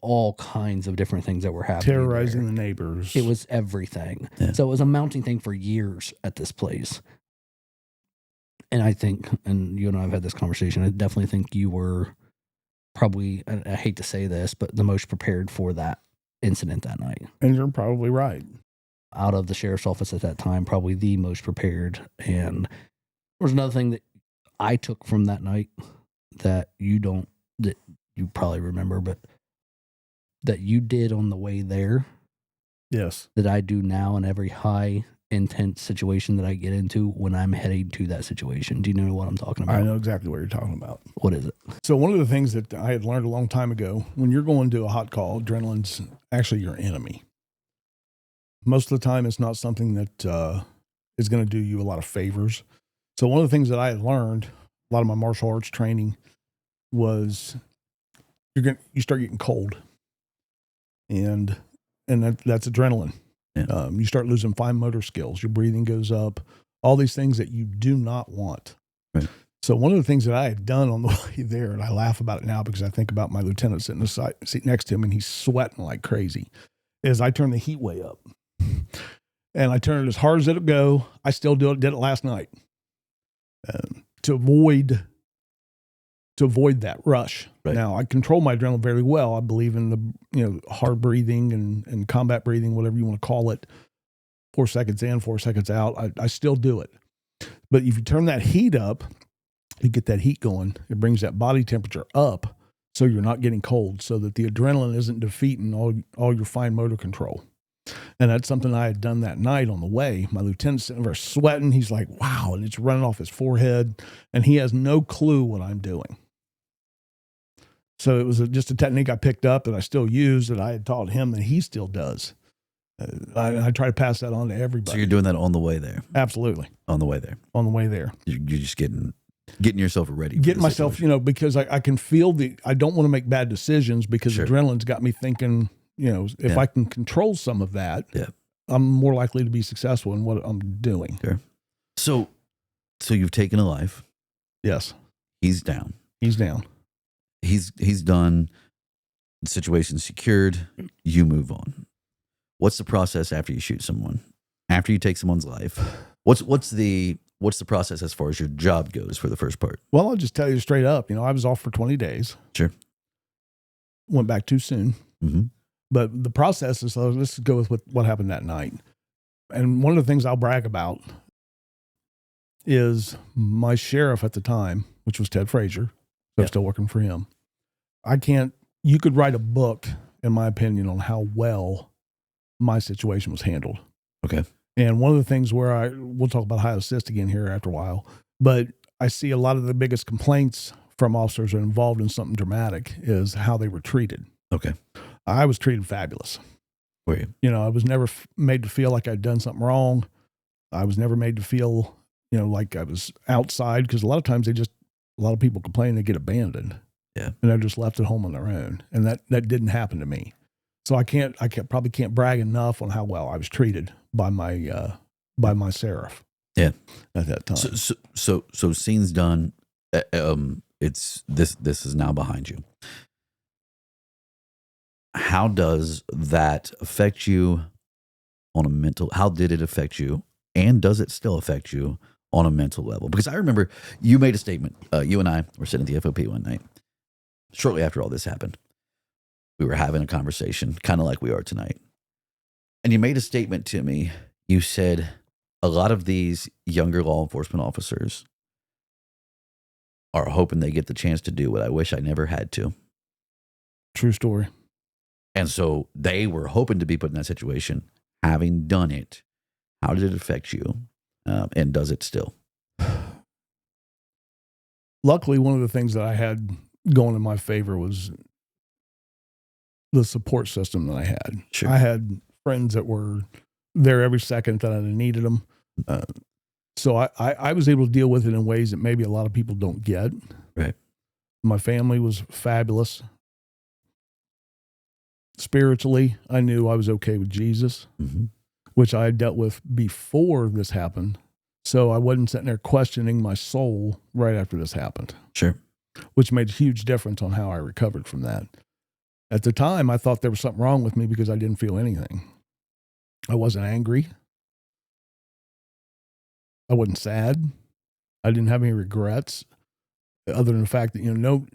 all kinds of different things that were happening. Terrorizing there. the neighbors. It was everything. Yeah. So it was a mounting thing for years at this place. And I think, and you and I have had this conversation, I definitely think you were probably, I hate to say this, but the most prepared for that incident that night. And you're probably right. Out of the sheriff's office at that time, probably the most prepared. And there was another thing that I took from that night that you probably remember, but that you did on the way there. Yes. That I do now in every high intense situation that I get into when I'm heading to that situation. Do you know what I'm talking about? I know exactly what you're talking about. What is it? So one of the things that I had learned a long time ago, when you're going to a hot call, adrenaline's actually your enemy. Most of the time, it's not something that is going to do you a lot of favors. So one of the things that I had learned, a lot of my martial arts training, was you start getting cold, and that's adrenaline. Yeah. You start losing fine motor skills. Your breathing goes up. All these things that you do not want. Right. So one of the things that I had done on the way there, and I laugh about it now because I think about my lieutenant sitting in the seat next to him, and he's sweating like crazy, is I turned the heat way up, and I turned it as hard as it'll go. I still did it last night to avoid that rush. Right. Now I control my adrenaline very well. I believe in the hard breathing and combat breathing, whatever you want to call it. 4 seconds in, 4 seconds out. I still do it. But if you turn that heat up, you get that heat going. It brings that body temperature up, so you're not getting cold, so that the adrenaline isn't defeating all your fine motor control. And that's something I had done that night on the way. My lieutenant's sitting there sweating. He's like, wow, and it's running off his forehead, and he has no clue what I'm doing. So it was just a technique I picked up that I still use that I had taught him that he still does. I try to pass that on to everybody. So you're doing that on the way there? Absolutely. On the way there. On the way there. You're just getting yourself ready. Getting myself, because I can feel I don't want to make bad decisions because Sure. adrenaline's got me thinking, if I can control some of that, yeah, I'm more likely to be successful in what I'm doing. Sure. So So you've taken a life. Yes. He's down. He's down. He's done. The situation's secured. You move on. What's the process after you shoot someone? After you take someone's life? What's the process as far as your job goes for the first part? Well, I'll just tell you straight up. I was off for 20 days. Sure. Went back too soon. Mm-hmm. But the process is, let's go with what happened that night. And one of the things I'll brag about is my sheriff at the time, which was Ted Frazier. So I'm still working for him. You could write a book, in my opinion, on how well my situation was handled. Okay. And one of the things where we'll talk about high assist again here after a while, but I see a lot of the biggest complaints from officers who are involved in something dramatic is how they were treated. Okay. I was treated fabulous. Were you? I was never made to feel like I'd done something wrong. I was never made to feel, like I was outside, because a lot of times a lot of people complain they get abandoned. Yeah. And they're just left at home on their own. And that didn't happen to me. So I probably can't brag enough on how well I was treated by my sheriff. Yeah. At that time. So scene's done. It's this is now behind you. How does that affect you on a mental? How did it affect you, and does it still affect you on a mental level? Because I remember you made a statement. You and I were sitting at the FOP one night, shortly after all this happened. We were having a conversation, kind of like we are tonight, and you made a statement to me. You said a lot of these younger law enforcement officers are hoping they get the chance to do what I wish I never had to. True story. And so they were hoping to be put in that situation. Having done it, how did it affect you? And does it still? Luckily, one of the things that I had going in my favor was the support system that I had. Sure. I had friends that were there every second that I needed them. So I was able to deal with it in ways that maybe a lot of people don't get. Right. My family was fabulous. Spiritually, I knew I was okay with Jesus, mm-hmm. which I had dealt with before this happened. So I wasn't sitting there questioning my soul right after this happened. Sure. Which made a huge difference on how I recovered from that. At the time, I thought there was something wrong with me because I didn't feel anything. I wasn't angry. I wasn't sad. I didn't have any regrets other than the fact that,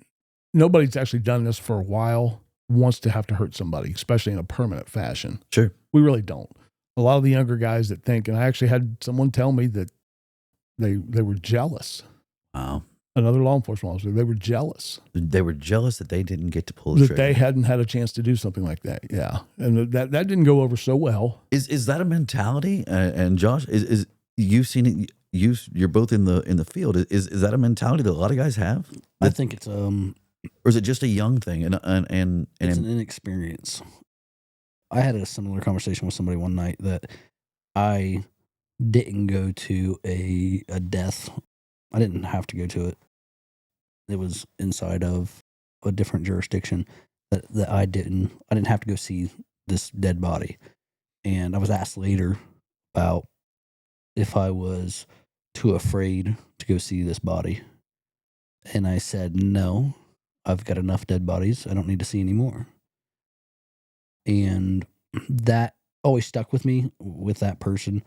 nobody's actually done this for a while wants to have to hurt somebody, especially in a permanent fashion. Sure. We really don't. A lot of the younger guys that think, and I actually had someone tell me that they were jealous. Wow. Another law enforcement officer, they were jealous. They were jealous that they didn't get to pull the trigger. That they hadn't had a chance to do something like that. Yeah. And that didn't go over so well. Is that a mentality? And Josh, is you've seen it, you're both in the field. Is that a mentality that a lot of guys have? I think it's or is it just a young thing? And it's an inexperience. I had a similar conversation with somebody one night that I didn't go to a death. I didn't have to go to it. It was inside of a different jurisdiction that I didn't have to go see this dead body. And I was asked later about if I was too afraid to go see this body. And I said, no, I've got enough dead bodies. I don't need to see any more. And that always stuck with me with that person.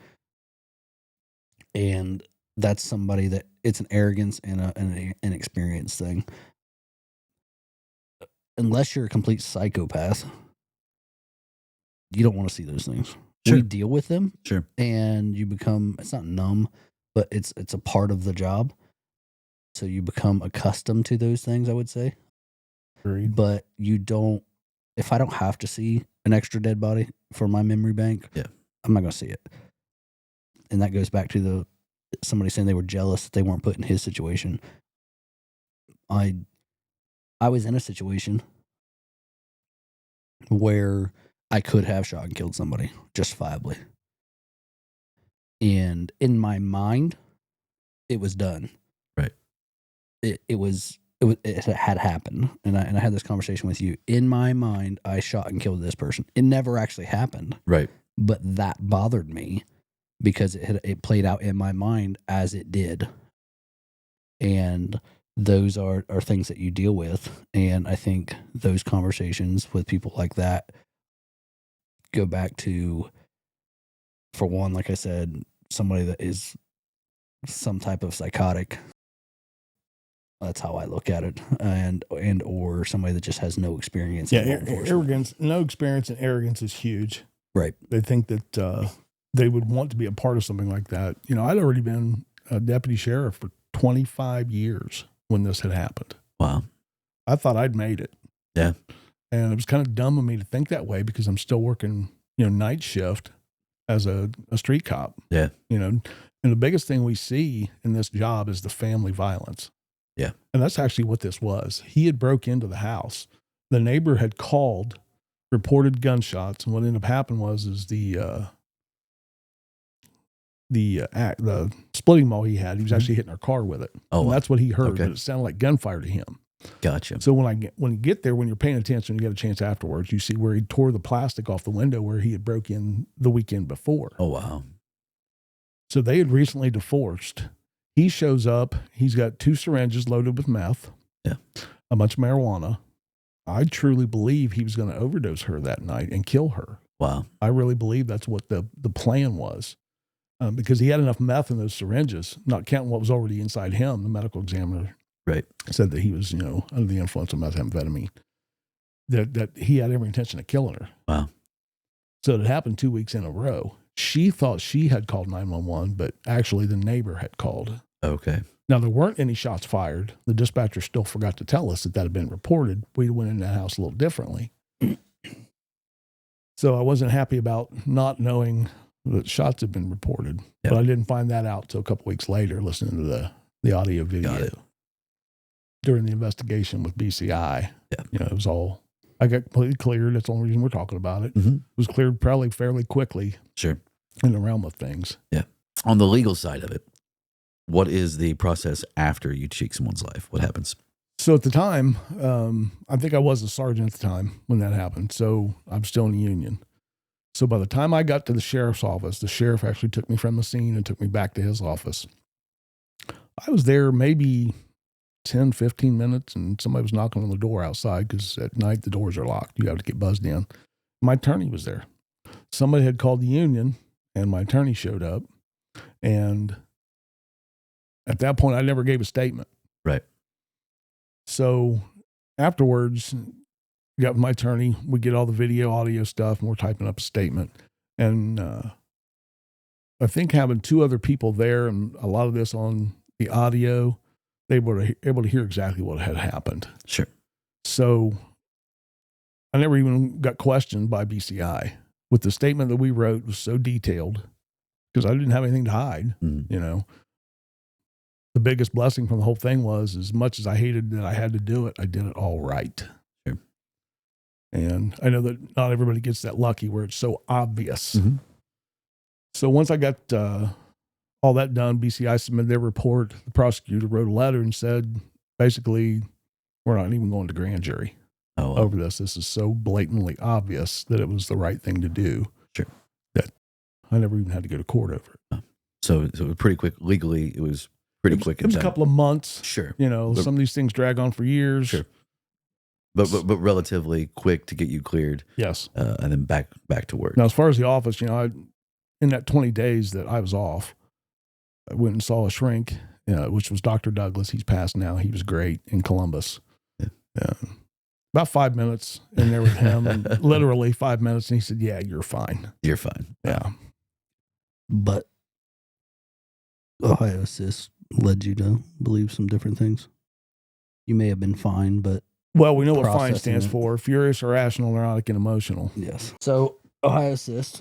And that's somebody that it's an arrogance and an inexperience thing. Unless you're a complete psychopath, you don't want to see those things. Sure. We deal with them. Sure. And you become, it's not numb, but it's a part of the job. So you become accustomed to those things, I would say. Agreed. But you don't, if I don't have to see an extra dead body for my memory bank, yeah, I'm not going to see it. And that goes back to somebody saying they were jealous that they weren't put in his situation. I was in a situation where I could have shot and killed somebody justifiably. And in my mind, it was done. Right. It had happened. And I had this conversation with you. In my mind, I shot and killed this person. It never actually happened. Right. But that bothered me because it played out in my mind as it did. And those are things that you deal with. And I think those conversations with people like that go back to, for one, like I said, somebody that is some type of psychotic. That's how I look at it, and or somebody that just has no experience. Yeah, in law enforcement. arrogance, no experience, and arrogance is huge. Right. They think that they would want to be a part of something like that. You know, I'd already been a deputy sheriff for 25 years when this had happened. Wow. I thought I'd made it. Yeah. And it was kind of dumb of me to think that way because I'm still working, night shift as a street cop. Yeah. And the biggest thing we see in this job is the family violence. Yeah. And that's actually what this was. He had broke into the house. The neighbor had called, reported gunshots, and what ended up happening was the splitting maul he had, he was actually hitting our car with it. Oh, and that's what he heard, okay. but it sounded like gunfire to him. Gotcha. So when you get there, when you're paying attention, you get a chance afterwards, you see where he tore the plastic off the window where he had broke in the weekend before. Oh, wow. So they had recently divorced. He shows up. He's got 2 syringes loaded with meth. Yeah. A bunch of marijuana. I truly believe he was going to overdose her that night and kill her. Wow. I really believe that's what the plan was. Because he had enough meth in those syringes, not counting what was already inside him. The medical examiner said that he was, under the influence of methamphetamine, that he had every intention of killing her. Wow. So it happened 2 weeks in a row. She thought she had called 911, but actually the neighbor had called. Okay. Now, there weren't any shots fired. The dispatcher still forgot to tell us that had been reported. We went in that house a little differently. So I wasn't happy about not knowing that shots had been reported. Yep. But I didn't find that out till a couple weeks later, listening to the audio video during the investigation with BCI. Yeah. It was all, I got completely cleared. That's the only reason we're talking about it. Mm-hmm. It was cleared probably fairly quickly. Sure. In the realm of things. Yeah. On the legal side of it, what is the process after you cheat someone's life? What happens? So at the time, I think I was a sergeant at the time when that happened. So I'm still in the union. So by the time I got to the sheriff's office, the sheriff actually took me from the scene and took me back to his office. I was there maybe 10, 15 minutes, and somebody was knocking on the door outside because at night the doors are locked. You have to get buzzed in. My attorney was there. Somebody had called the union, and my attorney showed up. And at that point, I never gave a statement. Right. So afterwards, got with my attorney, we get all the video, audio stuff, and we're typing up a statement. And I think having 2 other people there and a lot of this on the audio, they were able to hear exactly what had happened. Sure. So I never even got questioned by BCI. With the statement that we wrote was so detailed because I didn't have anything to hide, The biggest blessing from the whole thing was, as much as I hated that I had to do it, I did it all right. Sure. And I know that not everybody gets that lucky where it's so obvious. Mm-hmm. So once I got all that done, BCI submitted their report. The prosecutor wrote a letter and said, basically, we're not even going to grand jury over this. This is so blatantly obvious that it was the right thing to do. Sure. That I never even had to go to court over it. So it was pretty quick. Legally, it was pretty quick. It was a couple of months. Sure. Some of these things drag on for years. Sure. But relatively quick to get you cleared. Yes. And then back to work. Now, as far as the office, in that 20 days that I was off, I went and saw a shrink, which was Dr. Douglas. He's passed now. He was great in Columbus. Yeah. About 5 minutes in there with him, and literally 5 minutes. And he said, yeah, you're fine. You're fine. Yeah. But Ohio Assist led you to believe some different things. You may have been fine, but well, we know what FINE processing stands it. for: furious, irrational, neurotic, and emotional. Yes. So Ohio Assist,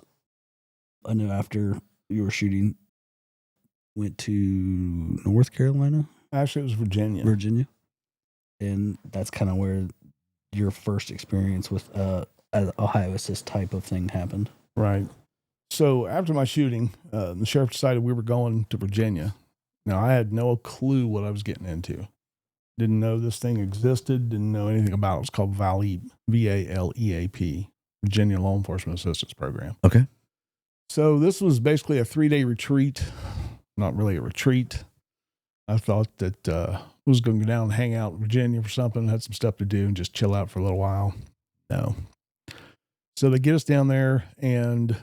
I knew after you were shooting, went to North Carolina, Actually, it was Virginia, and that's kind of where your first experience with an Ohio Assist type of thing happened. Right. So after my shooting, the sheriff decided we were going to Virginia. Now, I had no clue what I was getting into. Didn't know this thing existed. Didn't know anything about it. It was called VALEAP, VALEAP, Virginia Law Enforcement Assistance Program. Okay. So this was basically a 3-day retreat. Not really a retreat. I thought that was going to go down and hang out in Virginia for something, had some stuff to do, and just chill out for a little while. No. So they get us down there, and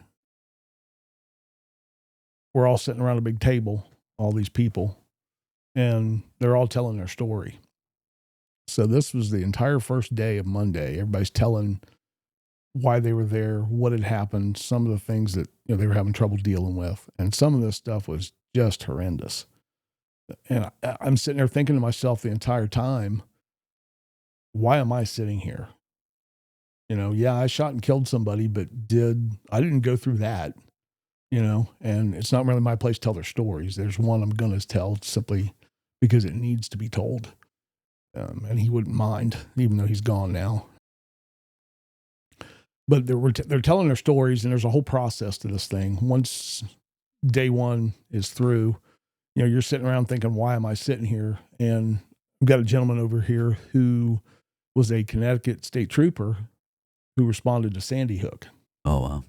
we're all sitting around a big table, all these people, and they're all telling their story. So this was the entire first day of Monday. Everybody's telling why they were there, what had happened, some of the things that they were having trouble dealing with. And some of this stuff was just horrendous. And I'm sitting there thinking to myself the entire time, why am I sitting here? Yeah, I shot and killed somebody, but I didn't go through that, and it's not really my place to tell their stories. There's one I'm going to tell simply because it needs to be told. And he wouldn't mind, even though he's gone now. But they're telling their stories, and there's a whole process to this thing. Once day one is through, you're sitting around thinking, why am I sitting here? And we've got a gentleman over here who was a Connecticut state trooper who responded to Sandy Hook. Oh, wow.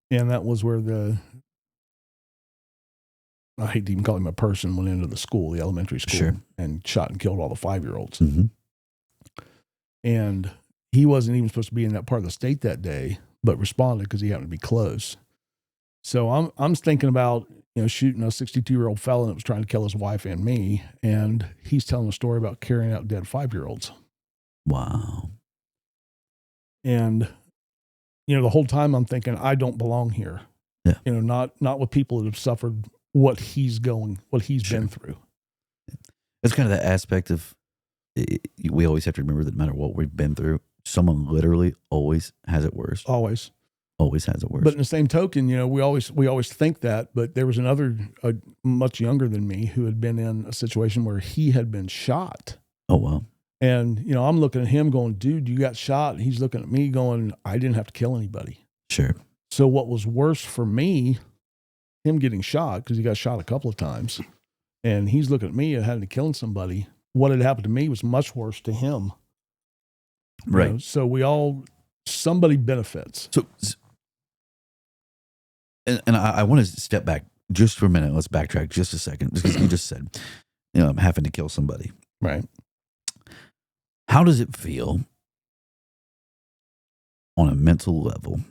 And that was where I hate to even call him a person, went into the school, the elementary school, Sure. and shot and killed all the 5-year-olds. Mm-hmm. And he wasn't even supposed to be in that part of the state that day, but responded because he happened to be close. So I'm thinking about, shooting a 62-year-old felon that was trying to kill his wife and me. And he's telling a story about carrying out dead 5-year-olds. Wow. And, the whole time I'm thinking, I don't belong here. Yeah. Not with people that have suffered what he's Sure. been through. It's kind of the aspect of, we always have to remember that no matter what we've been through, someone literally always has it worse. Always has it worse. But in the same token, we always think that, but there was another, much younger than me, who had been in a situation where he had been shot. Oh, wow. And, I'm looking at him going, dude, you got shot. And he's looking at me going, I didn't have to kill anybody. Sure. So what was worse for me, him getting shot, because he got shot a couple of times, and he's looking at me and having to kill somebody. What had happened to me was much worse to him. Right. So somebody benefits. So, and I want to step back just for a minute. Let's backtrack just a second, because you just said, I'm having to kill somebody. Right. How does it feel on a mental level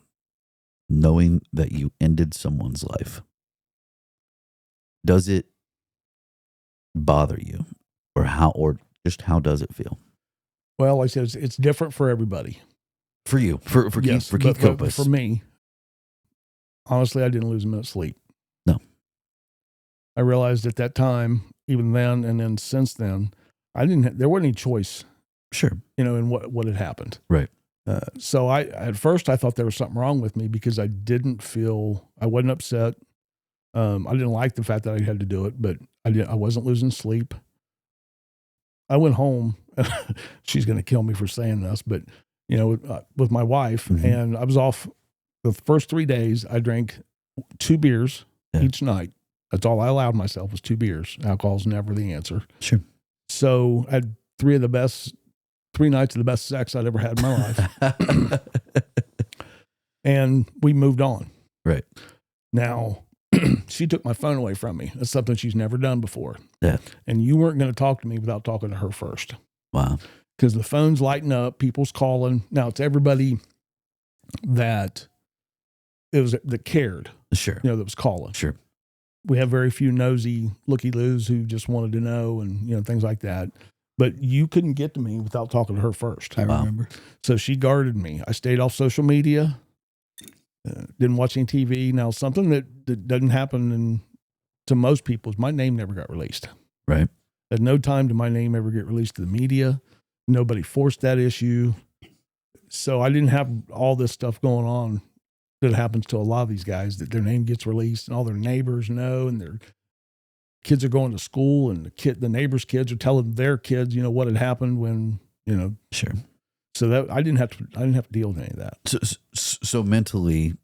knowing that you ended someone's life? Does it bother you, or just how does it feel? Well, like I said, it's different for everybody. For you, for Yes, Keith but Copas. for me, honestly, I didn't lose a minute's sleep. No. I realized at that time, even then, and then since then, there wasn't any choice. Sure. In what had happened. Right. So at first I thought there was something wrong with me because I wasn't upset. I didn't like the fact that I had to do it, but I wasn't losing sleep. I went home. She's going to kill me for saying this, but with my wife, Mm-hmm. and I was off the first 3 days. I drank 2 beers each night. That's all I allowed myself, was 2 beers. Alcohol's never the answer. Sure. So I had 3 nights of the best sex I'd ever had in my life. And we moved on. Right. Now, she took my phone away from me. That's something she's never done before. Yeah. And you weren't going to talk to me without talking to her first. Wow. Because the phone's lighting up, people's calling. Now, it's everybody that cared, Sure. that was calling. Sure. We have very few nosy looky-loos who just wanted to know and, things like that. But you couldn't get to me without talking to her first. I remember. So she guarded me. I stayed off social media, didn't watch any TV. Now, something that doesn't happen to most people is my name never got released. Right. At no time did my name ever get released to the media. Nobody forced that issue. So I didn't have all this stuff going on that happens to a lot of these guys, that their name gets released and all their neighbors know, and their kids are going to school, and the neighbors' kids are telling their kids, what had happened when, Sure. So that I didn't have to deal with any of that. So mentally,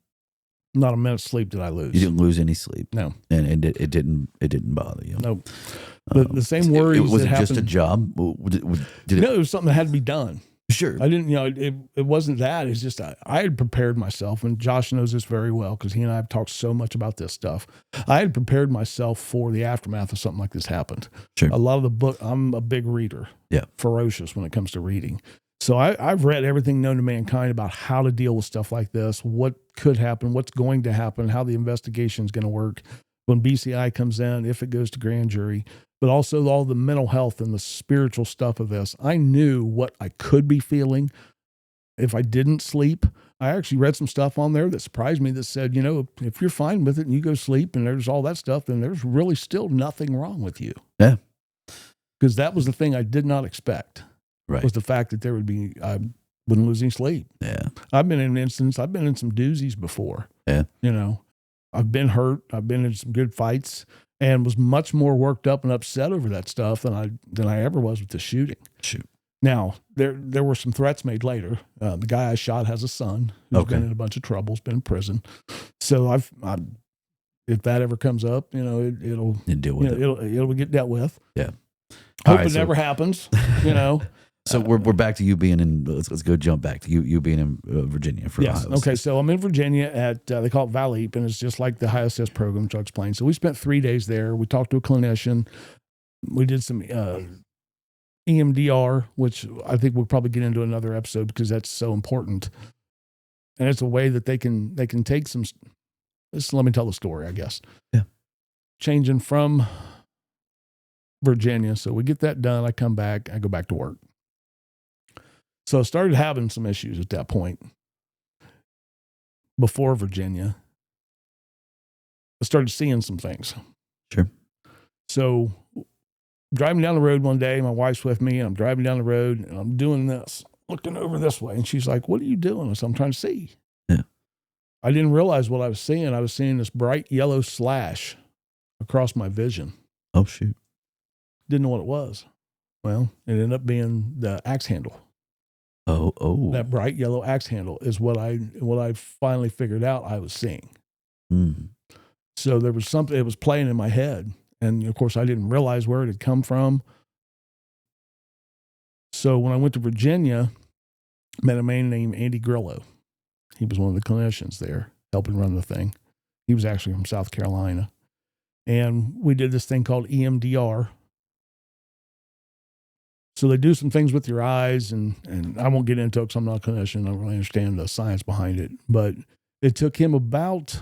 not a minute's sleep did I lose. you didn't lose any sleep. No, And it didn't bother you. no. The same worries. Was it that just a happened- job? Did it? No, it was something that had to be done. Sure. I didn't, it wasn't that. It's just I had prepared myself, and Josh knows this very well because he and I have talked so much about this stuff. I had prepared myself for the aftermath of something like this happened. Sure. A lot of the book, I'm a big reader. Yeah. Ferocious when it comes to reading. So I've read everything known to mankind about how to deal with stuff like this, what could happen, what's going to happen, how the investigation is going to work when BCI comes in, if it goes to grand jury, but also all the mental health and the spiritual stuff of this. I knew what I could be feeling if I didn't sleep. I actually read some stuff on there that surprised me that said, if you're fine with it and you go sleep and there's all that stuff, then there's really still nothing wrong with you. Yeah. Because that was the thing I did not expect. Right. Was the fact that I wouldn't lose any sleep. Yeah. I've been in some doozies before. Yeah. I've been hurt. I've been in some good fights and was much more worked up and upset over that stuff than I ever was with the shooting. Shoot. Now, there were some threats made later. The guy I shot has a son who's been in a bunch of trouble, has been in prison. So if that ever comes up, it'll deal with it. It'll get dealt with. Yeah. Hope it never happens, So we're back to you being in. Let's go jump back to you being in Virginia for yes. Ohio Okay, State. so I'm in Virginia at they call it VALEAP, and it's just like the high assist program, which I'll explain. So we spent 3 days there. We talked to a clinician. We did some EMDR, which I think we'll probably get into another episode because that's so important. And it's a way that they can take some. Let me tell the story, I guess. Yeah. Changing from Virginia, so we get that done. I come back. I go back to work. So I started having some issues at that point. Before Virginia, I started seeing some things. Sure. So driving down the road one day, my wife's with me, and I'm driving down the road, and I'm doing this, looking over this way, and she's like, "What are you doing?" I said, "I'm trying to see." Yeah. I didn't realize what I was seeing. I was seeing this bright yellow slash across my vision. Oh, shoot. Didn't know what it was. Well, it ended up being the axe handle. Oh. That bright yellow axe handle is what I finally figured out I was seeing. Mm. So there was something, it was playing in my head. And of course I didn't realize where it had come from. So when I went to Virginia, I met a man named Andy Grillo. He was one of the clinicians there helping run the thing. He was actually from South Carolina. And we did this thing called EMDR. So they do some things with your eyes, and I won't get into it because I'm not a clinician. I don't really understand the science behind it. But it took him about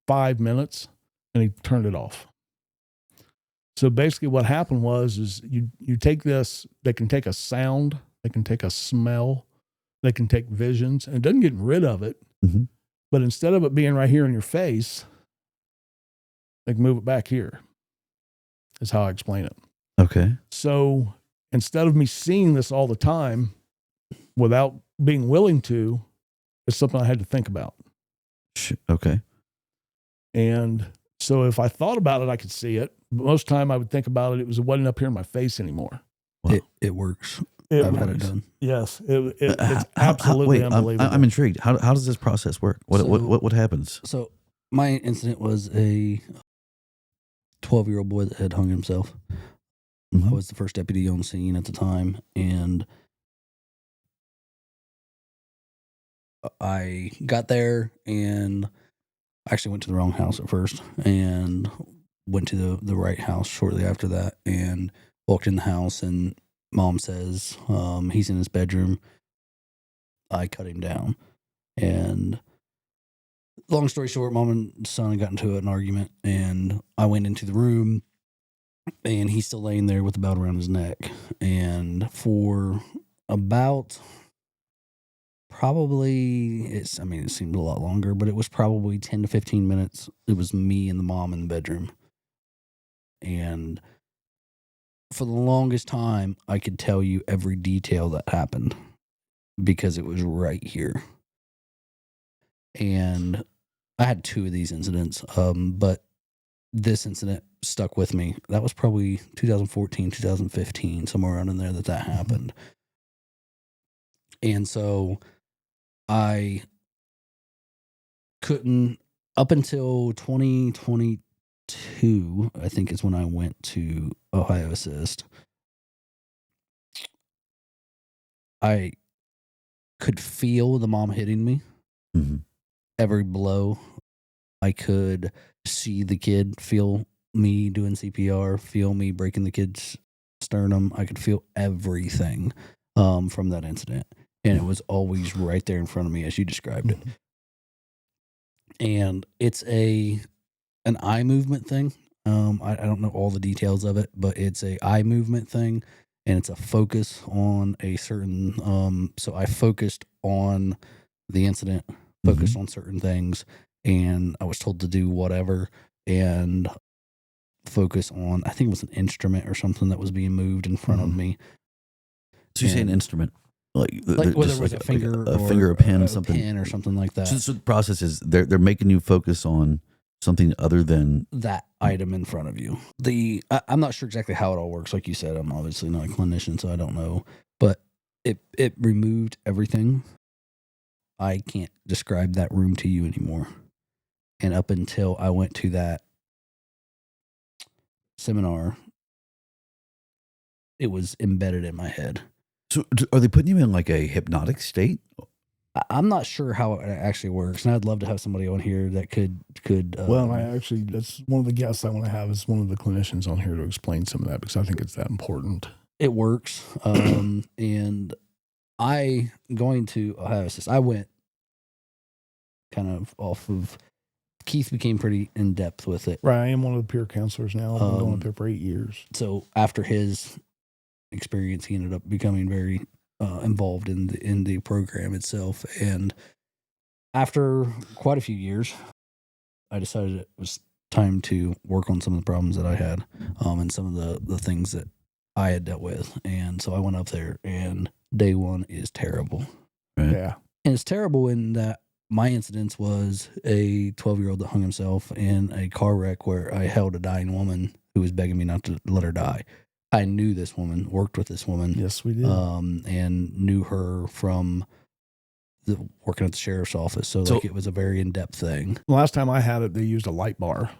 5 minutes, and he turned it off. So basically what happened is you take this, they can take a sound, they can take a smell, they can take visions, and it doesn't get rid of it. Mm-hmm. But instead of it being right here in your face, they can move it back here, is how I explain it. Okay. So instead of me seeing this all the time without being willing to, it's something I had to think about. Okay. And so if I thought about it, I could see it. But most time I would think about it, it wasn't up here in my face anymore. Wow. It works. I've had it done. Yes. It's absolutely unbelievable. I'm intrigued. How does this process work? What happens? So my incident was a 12-year-old boy that had hung himself. Mm-hmm. I was the first deputy on scene at the time, and I got there and actually went to the wrong house at first and went to the right house shortly after that and walked in the house, and mom says he's in his bedroom. I cut him down. And long story short, mom and son got into an argument, and I went into the room, and he's still laying there with the belt around his neck. And for about it seemed a lot longer, but it was probably 10 to 15 minutes. It was me and the mom in the bedroom. And for the longest time, I could tell you every detail that happened because it was right here. And I had 2 of these incidents, but this incident stuck with me. That was probably 2014, 2015, somewhere around in there that happened. And so I couldn't, up until 2022, I think is when I went to Ohio Assist. I could feel the mom hitting me. Mm-hmm. Every blow. I could see the kid, feel me doing CPR, feel me breaking the kid's sternum. I could feel everything from that incident. And it was always right there in front of me as you described it. And it's an eye movement thing. I don't know all the details of it, but it's a eye movement thing, and it's a focus on a certain. So I focused on the incident, focused on certain things, and I was told to do whatever and focus on. I think it was an instrument or something that was being moved in front of me. So you say an instrument, like whether just it was like a finger, a finger, a pen, a something, pen or something like that. So the process is they're making you focus on something other than that item in front of you. I'm not sure exactly how it all works. Like you said, I'm obviously not a clinician, so I don't know. But it removed everything. I can't describe that room to you anymore. And up until I went to that seminar, it was embedded in my head. So are they putting you in like a hypnotic state? I'm not sure how it actually works, and I'd love to have somebody on here that could. Well, that's one of the guests I want to have is one of the clinicians on here to explain some of that because I think it's that important. It works, and I going to Ohio State. I went kind of off of. Keith became pretty in depth with it. Right, I am one of the peer counselors now. I've been going up there for 8 years. So after his experience, he ended up becoming very involved in the program itself. And after quite a few years, I decided it was time to work on some of the problems that I had, and some of the things that I had dealt with. And so I went up there, and day one is terrible. Right. Yeah, and it's terrible in that my incident was a 12-year-old that hung himself in a car wreck where I held a dying woman who was begging me not to let her die. I knew this woman, worked with this woman. Yes, we did. And knew her from working at the sheriff's office. So like it was a very in-depth thing. The last time I had it, they used a light bar.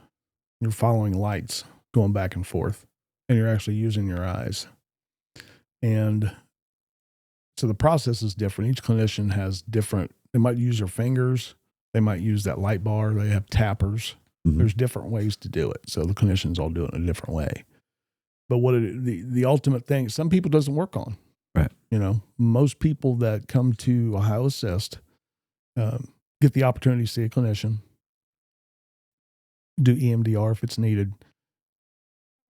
You're following lights going back and forth, and you're actually using your eyes. And so the process is different. Each clinician has different, they might use their fingers. They might use that light bar. They have tappers. Mm-hmm. There's different ways to do it. So the clinicians all do it in a different way. But the ultimate thing, some people doesn't work on. Right. You know, most people that come to Ohio Assist get the opportunity to see a clinician, do EMDR if it's needed.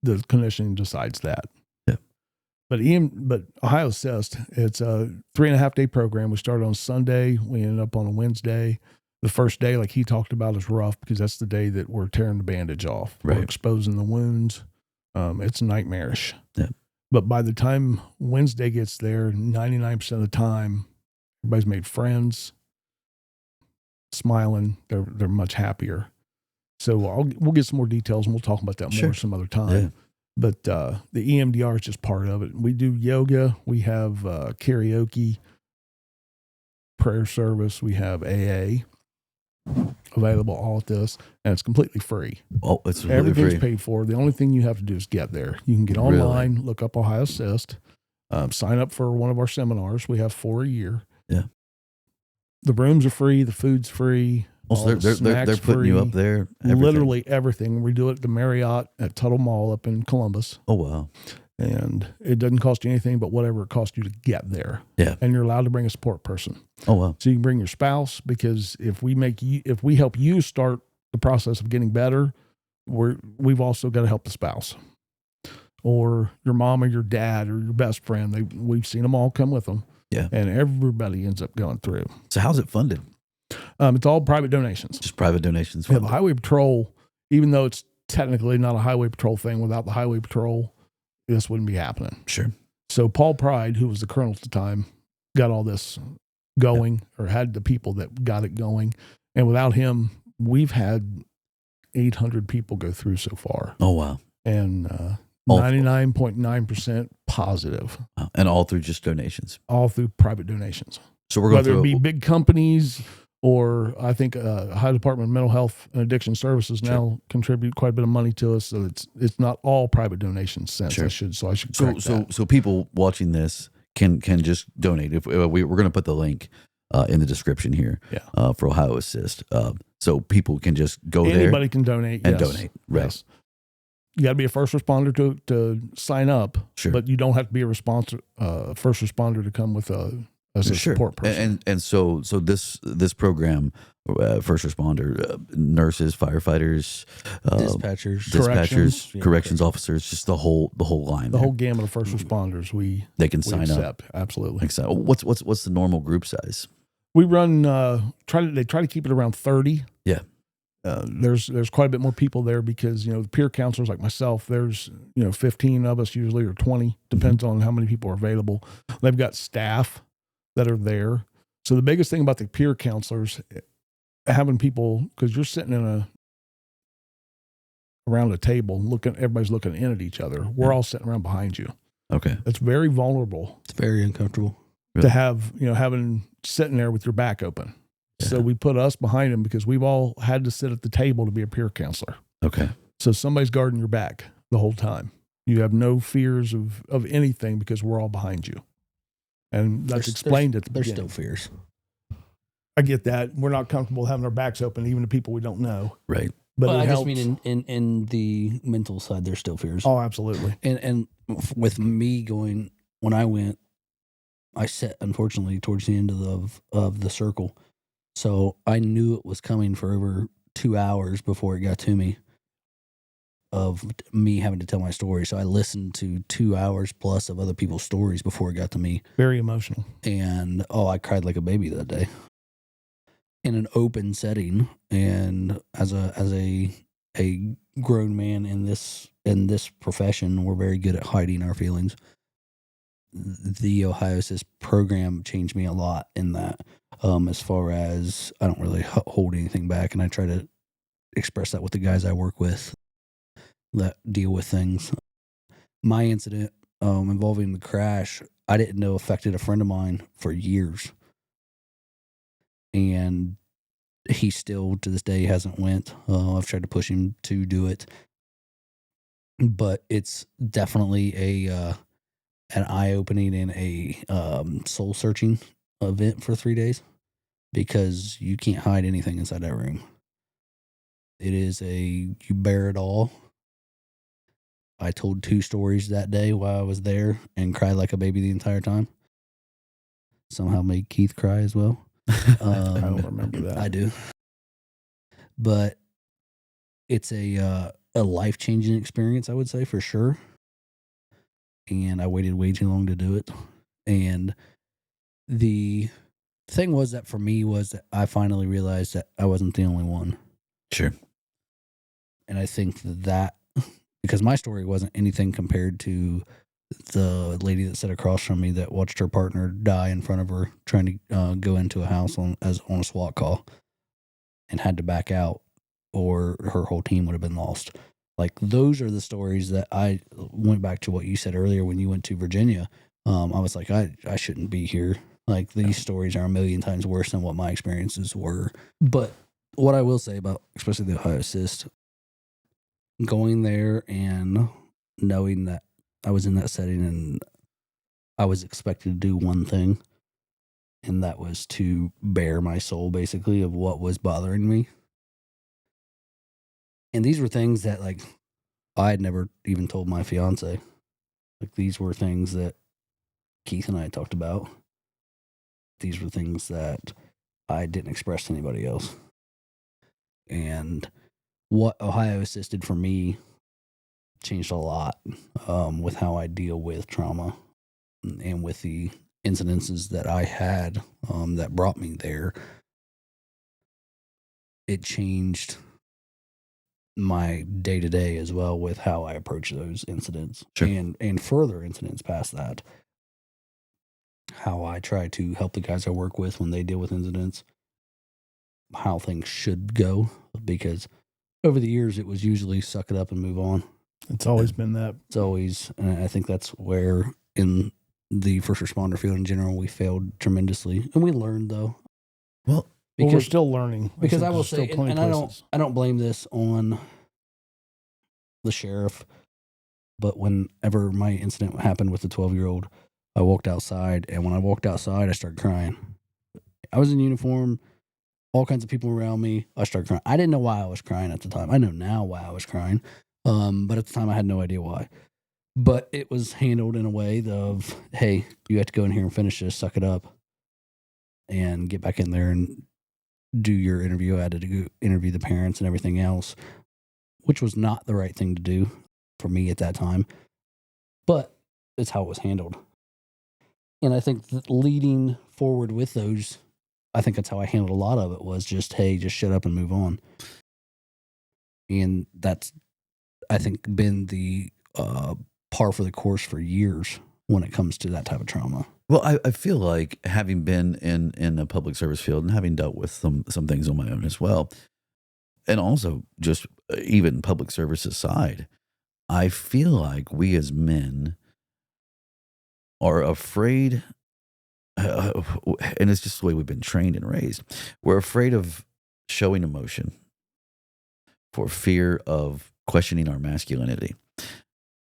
The clinician decides that. Yeah. But Ohio Assist, it's a 3.5 day program. We started on Sunday. We ended up on a Wednesday. The first day, like he talked about, is rough because that's the day that we're tearing the bandage off. Right. We're exposing the wounds. It's nightmarish. Yeah. But by the time Wednesday gets there, 99% of the time, everybody's made friends, smiling. They're much happier. So we'll get some more details and we'll talk about that more some other time. Yeah. But the EMDR is just part of it. We do yoga. We have karaoke, prayer service. We have AA available all at this, and it's completely free. Oh, it's really everything's free. paid for. The only thing you have to do is get there. You can get online, look up Ohio Assist, sign up for one of our seminars. We have 4 a year. Yeah. The rooms are free. The food's free. Also, they're putting you up there. Everything. Literally everything. We do it at the Marriott at Tuttle Mall up in Columbus. Oh, wow. And it doesn't cost you anything but whatever it costs you to get there. Yeah. And you're allowed to bring a support person. Oh, wow. So you can bring your spouse, because if we help you start the process of getting better, we've also got to help the spouse. Or your mom or your dad or your best friend. We've seen them all come with them. Yeah. And everybody ends up going through. So how's it funded? It's all private donations. Just private donations. Yeah, the Highway Patrol, even though it's technically not a Highway Patrol thing, without the Highway Patrol, this wouldn't be happening. Sure. So Paul Pride, who was the colonel at the time, got all this going, or had the people that got it going. And without him, we've had 800 people go through so far. Oh, wow. And 99.9% positive. Wow. And all through just donations. All through private donations. So we're going whether it be big companies, or I think Ohio Department of Mental Health and Addiction Services now contribute quite a bit of money to us. So it's not all private donations since I should correct that. So people watching this can just donate. If we're going to put the link in the description here for Ohio Assist, so people can just go there. Anybody can donate and donate. Right. Yes. You got to be a first responder to sign up, Sure. but you don't have to be a first responder to come with as a support person. And so this program, first responder, nurses, firefighters, dispatchers, corrections officers, just the whole line, the whole gamut of first responders. They can sign up. Absolutely. What's the normal group size? We run they try to keep it around 30. Yeah. There's quite a bit more people there because, the peer counselors like myself, there's, 15 of us usually, or 20, depends on how many people are available. They've got staff that are there. So the biggest thing about the peer counselors, having people, because you're sitting around a table, everybody's looking in at each other. We're all sitting around behind you. Okay. It's very vulnerable. It's very uncomfortable to have, having sitting there with your back open. Yeah. So we put us behind them because we've all had to sit at the table to be a peer counselor. Okay. So somebody's guarding your back the whole time. You have no fears of anything because we're all behind you. And that's explained at the beginning. There's still fears. I get that. We're not comfortable having our backs open, even to people we don't know. Right. But I just mean in the mental side, there's still fears. Oh, absolutely. And with me going, when I went, I sat, unfortunately, towards the end of the circle. So I knew it was coming for over 2 hours before it got to me, of me having to tell my story. So I listened to 2 hours plus of other people's stories before it got to me. Very emotional. And I cried like a baby that day in an open setting. And as a grown man in this profession, we're very good at hiding our feelings. The Ohio Assist program changed me a lot in that. As far as I don't really hold anything back, and I try to express that with the guys I work with that deal with things. My incident involving the crash, I didn't know affected a friend of mine for years, and he still to this day hasn't went. I've tried to push him to do it, but it's definitely an eye-opening and a soul-searching event for 3 days, because you can't hide anything inside that room. It is you bear it all. I told 2 stories that day while I was there and cried like a baby the entire time. Somehow made Keith cry as well. I don't remember that. I do. But it's a life-changing experience, I would say, for sure. And I waited way too long to do it. And the thing was that for me was that I finally realized that I wasn't the only one. Sure. And I think that because my story wasn't anything compared to the lady that sat across from me that watched her partner die in front of her trying to go into a house on a SWAT call and had to back out, or her whole team would have been lost. Like, those are the stories that I went back to what you said earlier when you went to Virginia. I was like, I shouldn't be here. Like, these stories are a million times worse than what my experiences were. But what I will say about, especially the Ohio Assist, going there and knowing that I was in that setting and I was expected to do one thing, and that was to bare my soul, basically, of what was bothering me. And these were things that, like, I had never even told my fiance. Like, these were things that Keith and I had talked about. These were things that I didn't express to anybody else. And what Ohio Assisted for me changed a lot with how I deal with trauma and with the incidences that I had that brought me there. It changed my day-to-day as well with how I approach those incidents. Sure. And further incidents past that. How I try to help the guys I work with when they deal with incidents, how things should go, because over the years it was usually suck it up and move on. It's always been that. It's always, and I think that's where in the first responder field in general we failed tremendously, and we learned though. Well, we're still learning. Because I will say, and I don't blame this on the sheriff, but whenever my incident happened with the 12-year-old, I walked outside, and when I walked outside, I started crying. I was in uniform, all kinds of people around me. I started crying. I didn't know why I was crying at the time. I know now why I was crying, but at the time I had no idea why. But it was handled in a way of, hey, you have to go in here and finish this, suck it up, and get back in there and do your interview. I had to go interview the parents and everything else, which was not the right thing to do for me at that time. But it's how it was handled. And I think that leading forward with those, I think that's how I handled a lot of it, was just, hey, just shut up and move on. And that's, I think, been the par for the course for years when it comes to that type of trauma. Well, I feel like, having been in a public service field and having dealt with some things on my own as well, and also just even public service aside, I feel like we as men are afraid, and it's just the way we've been trained and raised. We're afraid of showing emotion for fear of questioning our masculinity.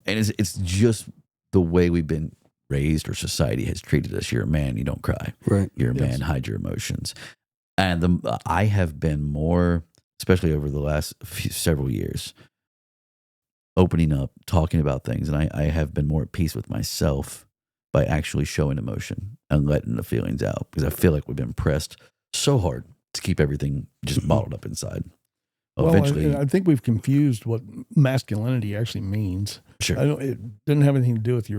And it's just the way we've been raised, or society has treated us. You're a man, you don't cry. Right. You're a man, hide your emotions. And I have been more, especially over the last several years, opening up, talking about things. And I have been more at peace with myself by actually showing emotion and letting the feelings out, because I feel like we've been pressed so hard to keep everything just bottled up inside. Eventually, well, I think we've confused what masculinity actually means. Sure. It doesn't have anything to do with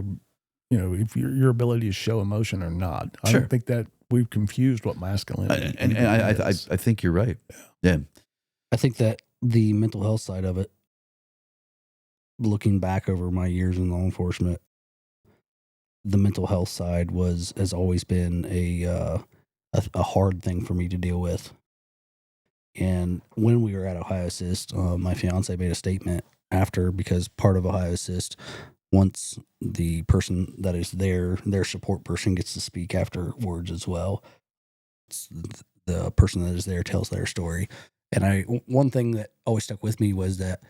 if your ability to show emotion or not. I don't think that we've confused what masculinity and I think you're right. Yeah. I think that the mental health side of it, looking back over my years in law enforcement, the mental health side has always been a hard thing for me to deal with. And when we were at Ohio Assist, my fiance made a statement after, because part of Ohio Assist, once the person that is there, their support person, gets to speak afterwards as well, the person that is there tells their story. And one thing that always stuck with me was that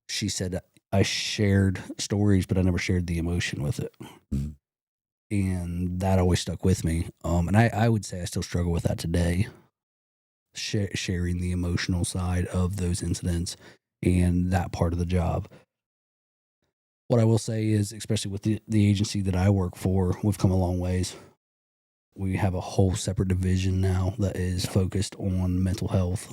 she said, I shared stories, but I never shared the emotion with it. Mm-hmm. And that always stuck with me. And I would say I still struggle with that today, sharing the emotional side of those incidents and that part of the job. What I will say is, especially with the agency that I work for, we've come a long ways. We have a whole separate division now that is focused on mental health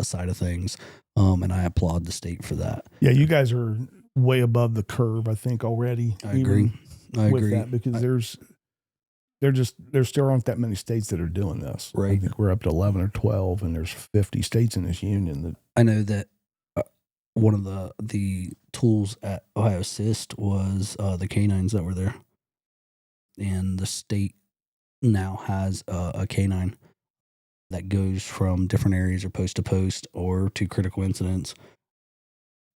side of things. And I applaud the state for that. Yeah, you guys are way above the curve, I think, already. I agree. That, because there still aren't that many states that are doing this. Right. I think we're up to 11 or 12, and there's 50 states in this union. That I know that one of the tools at Ohio Assist was the canines that were there, and the state now has a canine that goes from different areas, or post to post, or to critical incidents.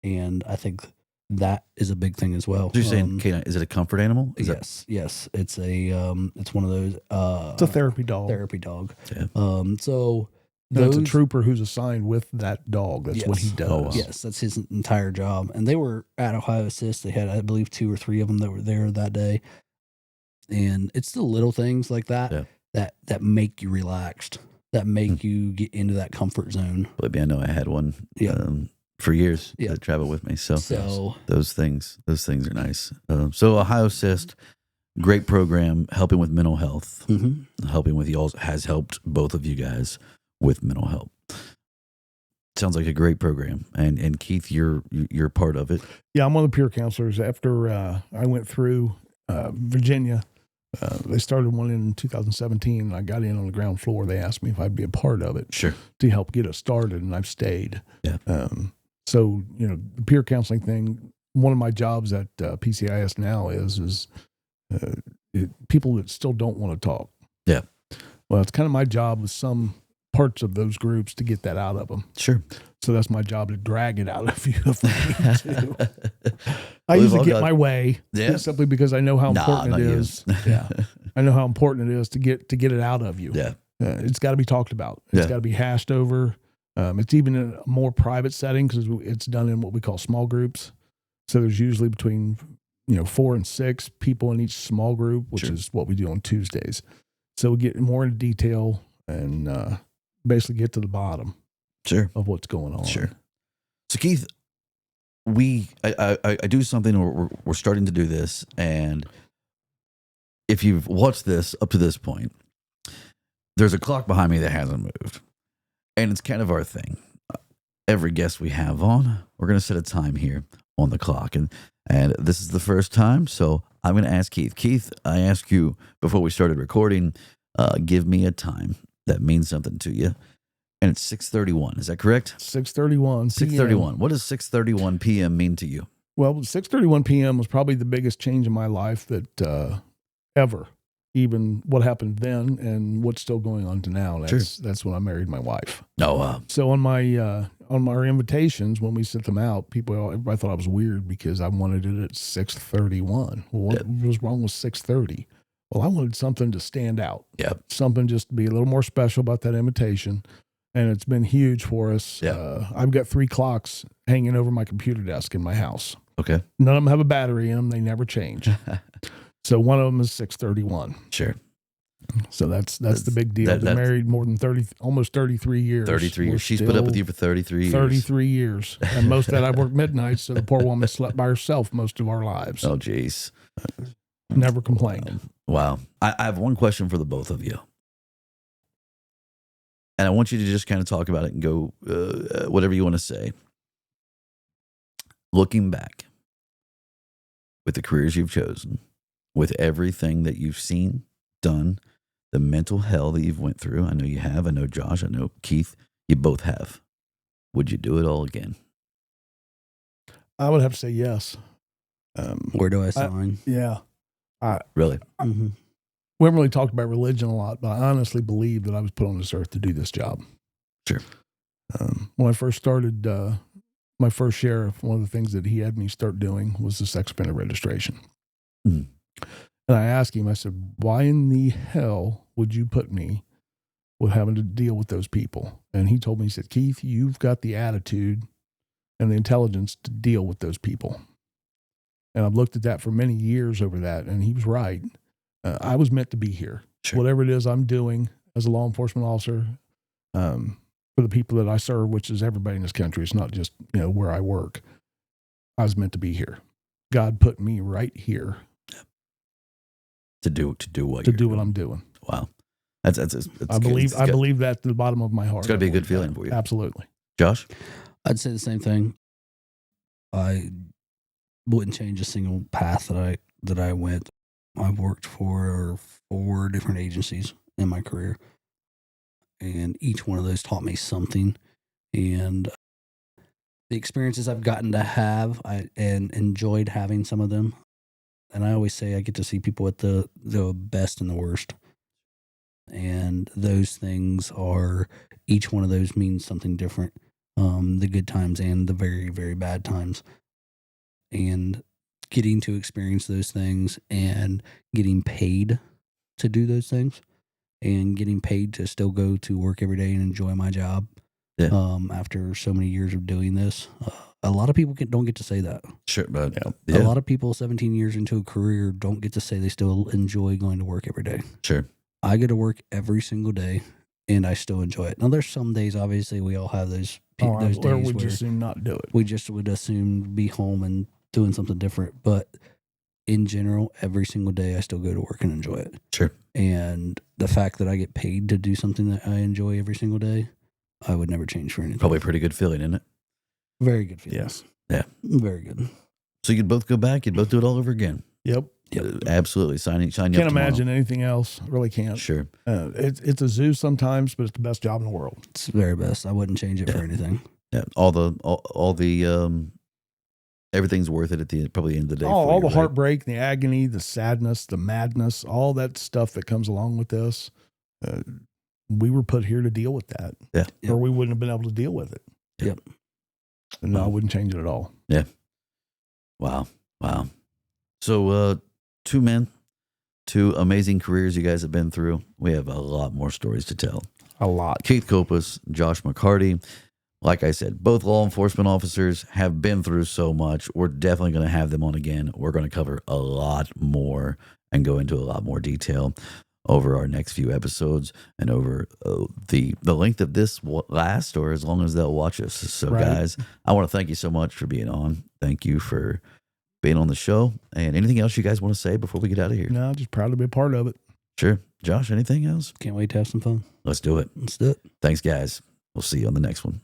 And I think that is a big thing as well. So you're saying canine, is it a comfort animal? Yes. It's it's one of those. It's a therapy dog. Yeah. It's a trooper who's assigned with that dog. That's what he does. Oh, wow. Yes, that's his entire job. And they were at Ohio Assist. They had, I believe, 2 or 3 of them that were there that day. And it's the little things like that that make you relaxed, that make you get into that comfort zone. Believe me, I know I had one for years that traveled with me. So those things are nice. So Ohio Assist, great program, helping with mental health, helping with y'all, has helped both of you guys with mental health. Sounds like a great program. And Keith, you're part of it. Yeah, I'm one of the peer counselors. After I went through Virginia, they started one in 2017. I got in on the ground floor. They asked me if I'd be a part of it. Sure. To help get it started, and I've stayed. Yeah. So, the peer counseling thing, one of my jobs at PCIS now is people that still don't want to talk. Yeah. Well, it's kind of my job with some parts of those groups to get that out of them. Sure. So that's my job, to drag it out of you if I need to. I usually get my way simply because I know how important it is. Yeah. I know how important it is to get it out of you. Yeah. It's got to be talked about. It's got to be hashed over. It's even in a more private setting because it's done in what we call small groups. So there's usually between 4 and 6 people in each small group, which Sure. is what we do on Tuesdays. So we get more into detail and basically get to the bottom Sure. of what's going on. Sure. So Keith, I do something, or we're starting to do this, and if you've watched this up to this point, there's a clock behind me that hasn't moved, and it's kind of our thing. Every guest we have on, we're going to set a time here on the clock, and this is the first time, so I'm going to ask Keith. Keith, I asked you before we started recording, give me a time that means something to you, and it's 6:31. Is that correct? 6:31. 6:31. What does 6:31 p.m. mean to you? Well, 6:31 p.m. was probably the biggest change in my life that ever. Even what happened then and what's still going on to now. That's when I married my wife. No. So on our invitations, when we sent them out, everybody thought I was weird because I wanted it at 6:31. Well, what was wrong with 6:30? Well, I wanted something to stand out. Yep. Something just to be a little more special about that invitation. And it's been huge for us. Yeah. I've got 3 clocks hanging over my computer desk in my house. Okay. None of them have a battery in them. They never change. So one of them is 6:31. Sure. So that's the big deal. They're married more than almost 33 years. 33 years. She's put up with you for 33 years. 33 years. And most of that I worked midnights, so the poor woman slept by herself most of our lives. Oh, geez. Never complained. Wow. I have one question for the both of you. And I want you to just kind of talk about it and go whatever you want to say. Looking back with the careers you've chosen, with everything that you've seen, done, the mental hell that you've went through. I know you have. I know Josh. I know Keith. You both have. Would you do it all again? I would have to say yes. Where do I sign? Yeah. Really? Mm-hmm. We haven't really talked about religion a lot, but I honestly believe that I was put on this earth to do this job. Sure. When I first started, my first sheriff, one of the things that he had me start doing was the sex offender registration. Mm. And I asked him, I said, why in the hell would you put me with having to deal with those people? And he told me, he said, Keith, you've got the attitude and the intelligence to deal with those people. And I've looked at that for many years over that, and he was right. I was meant to be here. Sure. Whatever it is I'm doing as a law enforcement officer, for the people that I serve, which is everybody in this country, it's not just where I work. I was meant to be here. God put me right here to do what I'm doing. Wow, that's I believe that to the bottom of my heart. It's got to be a good feeling for you. Absolutely, Josh. I'd say the same thing. I wouldn't change a single path that I went. I've worked for 4 different agencies in my career, and each one of those taught me something. And the experiences I've gotten to have, and enjoyed having some of them. And I always say I get to see people at the best and the worst. And those things are, each one of those means something different. The good times and the very, very bad times. And getting to experience those things and getting paid to do those things and getting paid to still go to work every day and enjoy my job. Yeah. After so many years of doing this, a lot of people don't get to say that. Sure, but A lot of people 17 years into a career don't get to say they still enjoy going to work every day. Sure. I get to work every single day and I still enjoy it. Now there's some days, obviously we all have those days where we where just assume not do it. we just would assume be home and doing something different. But in general, every single day I still go to work and enjoy it. Sure. And the fact that I get paid to do something that I enjoy every single day, I would never change for anything. Probably a pretty good feeling, isn't it? Very good feeling. Yes. Yeah. Very good. So you'd both go back. You'd both do it all over again. Yep. Absolutely. Sign you up Can't tomorrow. imagine anything else. Really can't. Sure. It's a zoo sometimes, but it's the best job in the world. It's the very best. I wouldn't change it for anything. Yeah. All the everything's worth it at the probably end of the day. All the right? heartbreak, the agony, the sadness, the madness, all that stuff that comes along with this. We were put here to deal with that. Yeah. Or we wouldn't have been able to deal with it. Yep. And no, I wouldn't change it at all. Yeah. Wow. So 2 men, 2 amazing careers you guys have been through. We have a lot more stories to tell. A lot. Keith Copas, Josh McCarty. like I said, both law enforcement officers have been through so much. We're definitely going to have them on again. We're going to cover a lot more and go into a lot more detail over our next few episodes and over the length of this last or as long as they'll watch us. So, Right. guys, I want to thank you so much for being on. Thank you for being on the show. And anything else you guys want to say before we get out of here? No, just proud to be a part of it. Sure. Josh, anything else? Can't wait to have some fun. Let's do it. Let's do it. Thanks, guys. We'll see you on the next one.